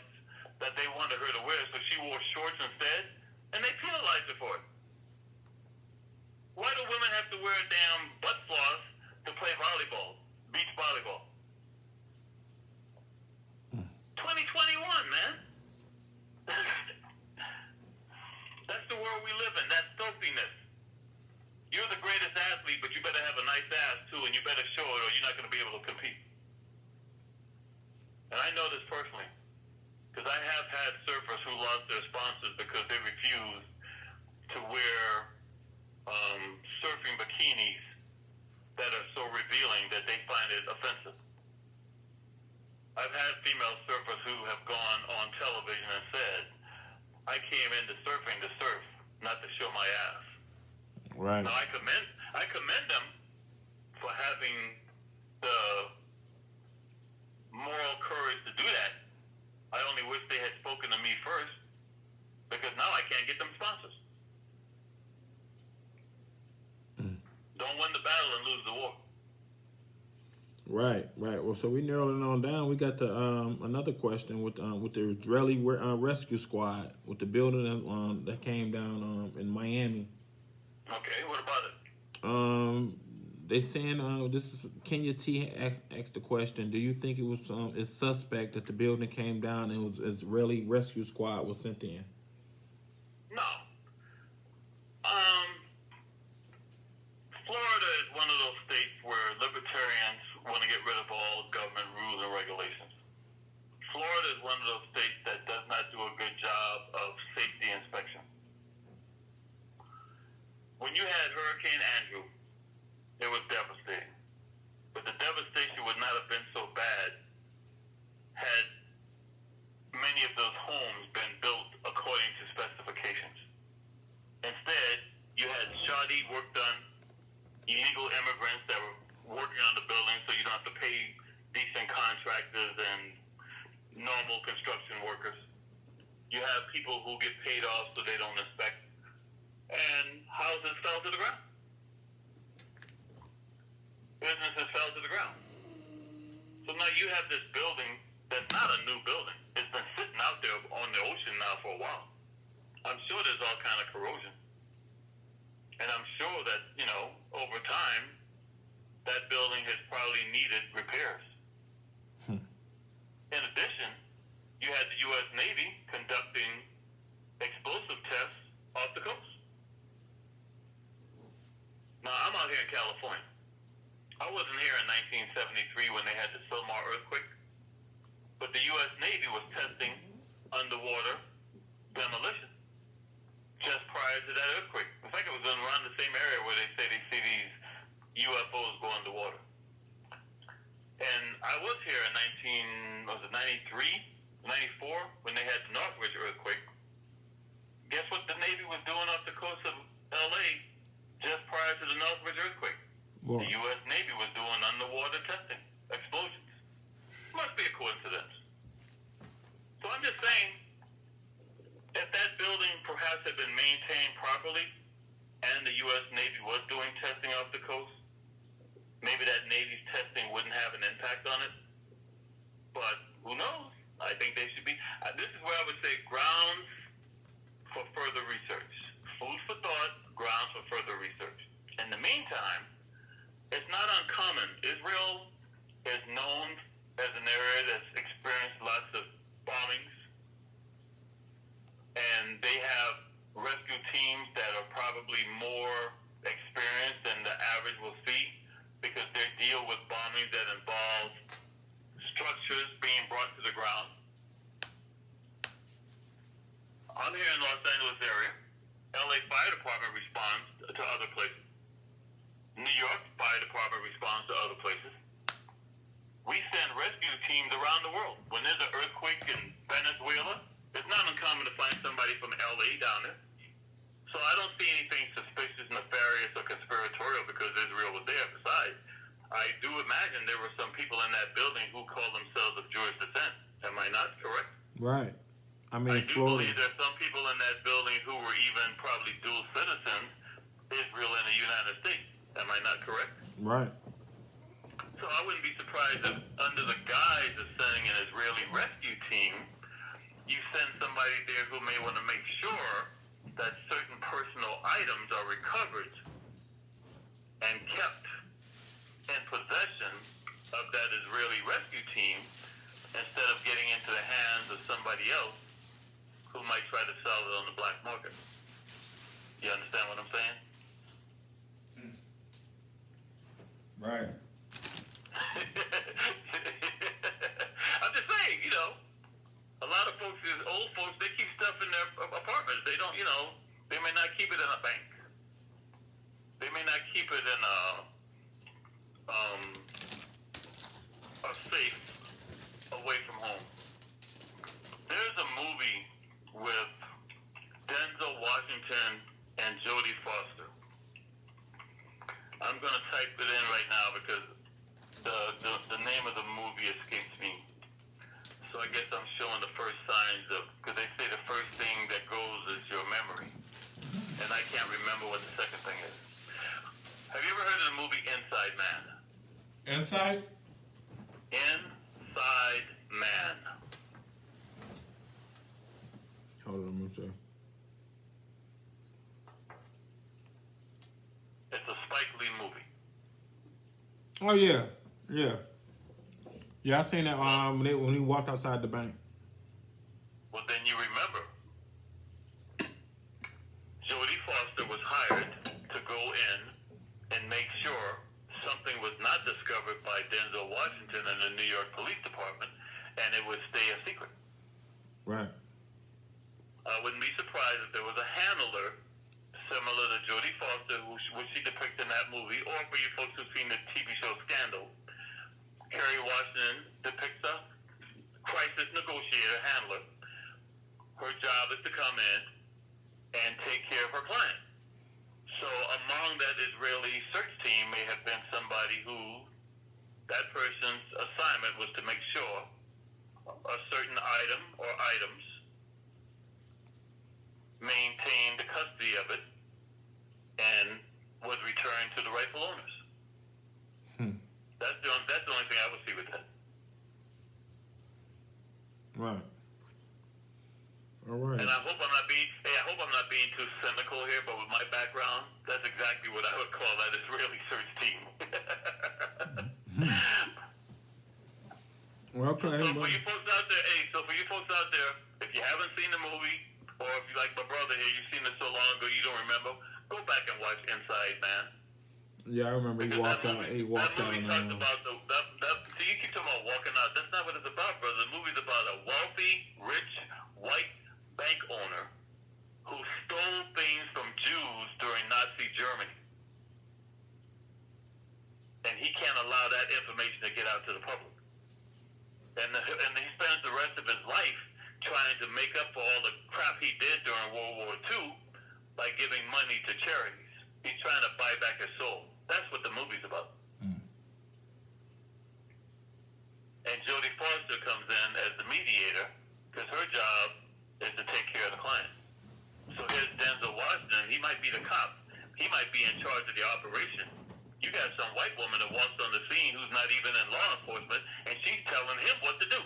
that they wanted her to wear, so she wore shorts instead, and they penalized her for it. Why do women have to wear a damn butt floss to play volleyball, beach volleyball? 2021, man. That's the world we live in. That's filthiness. You're the greatest athlete, but you better have a nice ass too, and you better show it, or you're not going to be able to compete. And I know this personally, because I have had surfers who lost their sponsors because they refused to wear surfing bikinis that are so revealing that they find it offensive. I've had female surfers who have gone on television and said, I came into surfing to surf, not to show my ass. Right. Now, I commend them for having the moral courage to do that. I only wish they had spoken to me first, because now I can't get them sponsors. Don't win the battle and lose the war. Right, right. Well, so we narrowed it on down. We got the another question with the Israeli rescue squad with the building that came down in Miami. Okay, what about it? Um, they saying this is Kenya T asked the question. Do you think it was it's suspect that the building came down and it was Israeli rescue squad was sent in? No. Um, Florida is one of those states where libertarians want to get rid of all government rules and regulations. Florida is one of those states that does not do a good job of safety inspection. When you had Hurricane Andrew, it was devastating. But the devastation would not have been so bad had many of those homes been built according to specifications. Instead, you had shoddy work done, illegal immigrants that were working on the building so you don't have to pay decent contractors and normal construction workers. You have people who get paid off so they don't inspect, and houses fell to the ground. Businesses fell to the ground. So now you have this building that's not a new building. It's been sitting out there on the ocean now for a while. I'm sure there's all kind of corrosion. And I'm sure that, over time, that building has probably needed repairs. In addition, you had the U.S. Navy conducting explosive tests off the coast. Now, I'm out here in California. I wasn't here in 1973 when they had the Sylmar earthquake, but the U.S. Navy was testing underwater demolition just prior to that earthquake. In fact, it was around the same area where they say they see these UFOs go underwater. And I was here in 93, 94, when they had the Northridge earthquake. Guess what the Navy was doing off the coast of L.A. just prior to the Northridge earthquake? Well, The U.S. Navy was doing underwater testing, explosions. Must be a coincidence. So I'm just saying, if that building perhaps had been maintained properly and the U.S. Navy was doing testing off the coast, maybe that Navy's testing wouldn't have an impact on it. But who knows? I think they should be. This is where I would say grounds for further research. Food for thought, grounds for further research. In the meantime, it's not uncommon. Israel is known as an area that's experienced lots of bombings. And they have rescue teams that are probably more experienced than the average will see because they deal with bombings that involve structures being brought to the ground. I'm here in Los Angeles area. LA Fire Department responds to other places. New York Fire Department responds to other places. We send rescue teams around the world. When there's an earthquake in Venezuela, it's not uncommon to find somebody from LA down there. So I don't see anything suspicious, nefarious, or conspiratorial because Israel was there. Besides, I do imagine there were some people in that building who call themselves of Jewish descent. Am I not correct? right. I mean, I do Florida. believe there's some people in that building who were even probably dual citizens, Israel and the United States. Am I not correct? Right. So I wouldn't be surprised if under the guise of sending an Israeli rescue team, you send somebody there who may want to make sure that certain personal items are recovered and kept in possession of that Israeli rescue team instead of getting into the hands of somebody else who might try to sell it on the black market. You understand what I'm saying? Right. I'm just saying, a lot of folks, old folks, they keep stuff in their apartments. They don't, they may not keep it in a bank. They may not keep it in a safe away from home. There's a movie with Denzel Washington and Jodie Foster. I'm going to type it in right now because the name of the movie escapes me. So I guess I'm showing the first signs of, because they say the first thing that goes is your memory. And I can't remember what the second thing is. Have you ever heard of the movie Inside Man? Inside? Inside Man. Hold on, let me see. It's a Spike Lee movie. Oh yeah, yeah, yeah. I seen that when he walked outside the bank. Well, then you remember, Jodie Foster was hired to go in and make sure something was not discovered by Denzel Washington and the New York Police Department, and it would stay a secret. Right. I wouldn't be surprised if there was a handler similar to Jodie Foster, who she depicts in that movie, or for you folks who've seen the TV show Scandal, Kerry Washington depicts a crisis negotiator handler. Her job is to come in and take care of her client. So among that Israeli search team may have been somebody who, that person's assignment was to make sure a certain item or items maintained the custody of it and was returned to the rightful owners. That's the only thing I would see with that. Right. All right. And I hope I'm not being too cynical here, but with my background, that's exactly what I would call that Israeli search team. Okay. So for you folks out there, if you haven't seen the movie, or if you like my brother here, you've seen it so long ago you don't remember, go back and watch Inside Man. Yeah, I remember he walked out. He walked out. That movie talks about see, you keep talking about walking out. That's not what it's about, brother. The movie's about a wealthy, rich, white bank owner who stole things from Jews during Nazi Germany. And he can't allow that information to get out to the public. And he spends the rest of his life trying to make up for all the crap he did during World War II by giving money to charities. He's trying to buy back his soul. That's what the movie's about. And Jodie Foster comes in as the mediator because her job is to take care of the client. So here's Denzel Washington. He might be the cop. He might be in charge of the operation. You got some white woman that walks on the scene who's not even in law enforcement, and she's telling him what to do.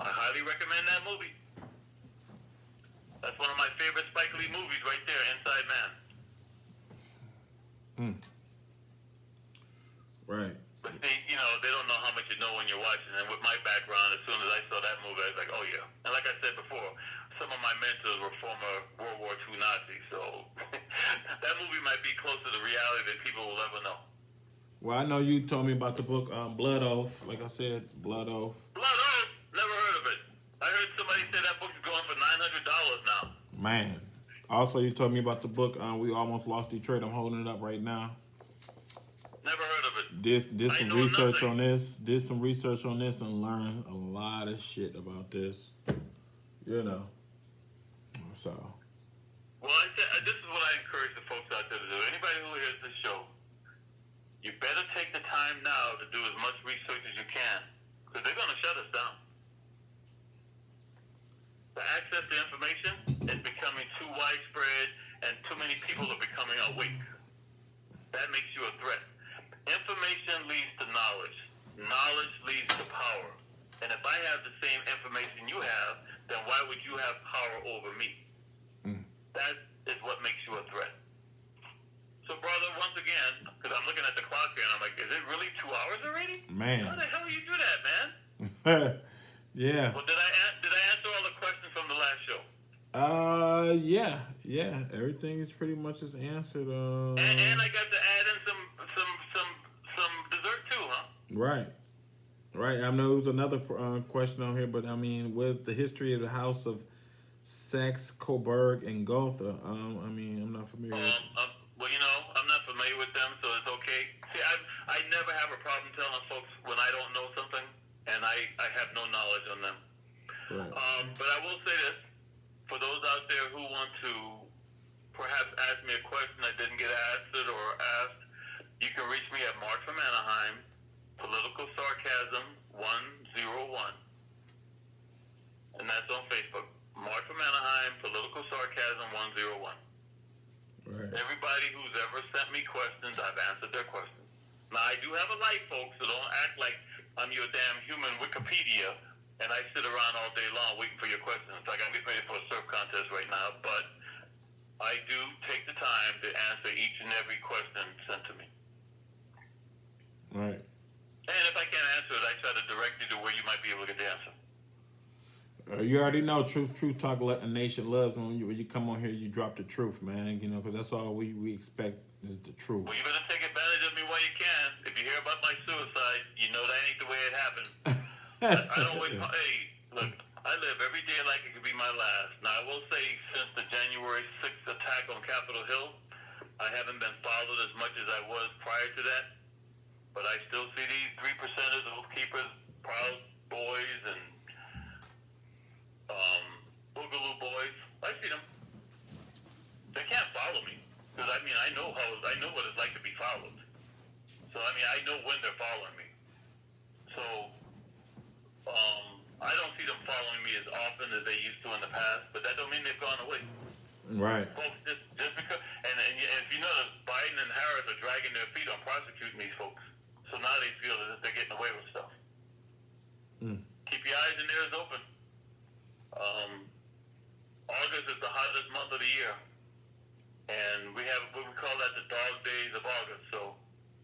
I highly recommend that movie. That's one of my favorite Spike Lee movies right there, Inside Man. Right. But see, they don't know how much you know when you're watching. And with my background, as soon as I saw that movie, I was like, oh yeah. And like I said before, some of my mentors were former World War II Nazis, so that movie might be closer to reality than people will ever know. Well, I know you told me about the book Blood Oath. Like I said, Blood Oath. Blood Oath? Never heard of it. I heard somebody say that book is going for $900 now. Man. Also, you told me about the book We Almost Lost Detroit. I'm holding it up right now. Never heard of it. Did some research on this. Did some research on this and learned a lot of shit about this. So. Well, this is what I encourage the folks out there to do. Anybody who hears this show, you better take the time now to do as much research as you can, because they're going to shut us down. The access to information is becoming too widespread, and too many people are becoming awake. That makes you a threat. Information leads to knowledge. Knowledge leads to power. And if I have the same information you have, then why would you have power over me? That is what makes you a threat. So, brother, once again, because I'm looking at the clock here, and I'm like, is it really 2 hours already? Man. How the hell do you do that, man? Yeah. Well, did I answer all the questions from the last show? Yeah. Everything is pretty much just answered. And I got to add in some dessert too, huh? Right. I know there was another question on here, but I mean, with the history of the House of Saxe-Coburg and Gotha, I'm not familiar with it. Well, I'm not familiar with them, so it's okay. See, I never have a problem telling folks when I don't know something, and I have no knowledge on them. Right. But I will say this, for those out there who want to perhaps ask me a question that didn't get answered or asked, you can reach me at Mark from Anaheim, Political Sarcasm 101. And that's on Facebook. Mark from Anaheim, Political Sarcasm 101. Right. Everybody who's ever sent me questions, I've answered their questions. Now, I do have a life, folks, so don't act like I'm your damn human Wikipedia and I sit around all day long waiting for your questions. Like I'm getting ready for a surf contest right now, but I do take the time to answer each and every question sent to me. Right. And if I can't answer it, I try to direct you to where you might be able to get the answer. You already know Truth Talk Nation loves when you come on here, you drop the truth, man. You know, because that's all we expect is the truth. Well, you better take advantage of me while you can. If you hear about my suicide, you know that ain't the way it happened. I don't wait. Hey, look, I live every day like it could be my last. Now, I will say, since the January 6th attack on Capitol Hill, I haven't been followed as much as I was prior to that. But I still see these 3%ers, Oath Keepers, Proud Boys, and Boogaloo Boys. I see them. They can't follow me because I know what it's like to be followed. So I know when they're following me. So I don't see them following me as often as they used to in the past. But that don't mean they've gone away. Right. Folks, just because, and if you notice, Biden and Harris are dragging their feet on prosecuting these folks. So now they feel as if they're getting away with stuff. Keep your eyes and ears open. August is the hottest month of the year. And we have what we call that the dog days of August. So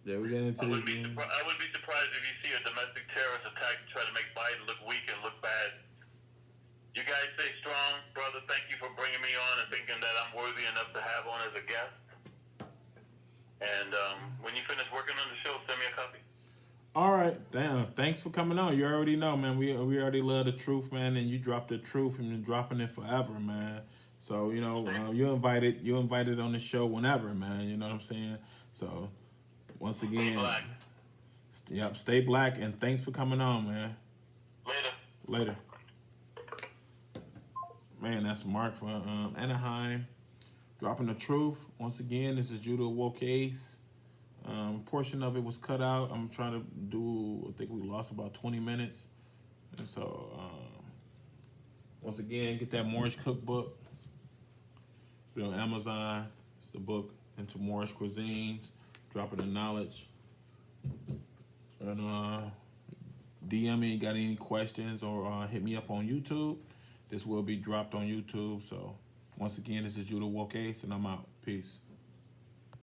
yeah, we get into I wouldn't this. be surprised if you see a domestic terrorist attack to try to make Biden look weak and look bad. You guys stay strong, brother. Thank you for bringing me on and thinking that I'm worthy enough to have on as a guest. And when you finish working on the show, send me a copy. All right, damn. Thanks for coming on. You already know, man. We already love the truth, man. And you dropped the truth, and you're dropping it forever, man. So you know, you invited on the show whenever, man. You know what I'm saying? So once again, Stay black. Stay black, and thanks for coming on, man. Later. Man, that's Mark from Anaheim, dropping the truth. Once again, this is Judah Woke Ace. Portion of it was cut out. I'm trying to do, I think we lost about 20 minutes. And so, once again, get that Moorish cookbook. It's on Amazon. It's the book into Moorish cuisines, dropping the knowledge. And DM me, got any questions, or hit me up on YouTube. This will be dropped on YouTube. So, once again, this is Judah Woke Ace, and I'm out. Peace.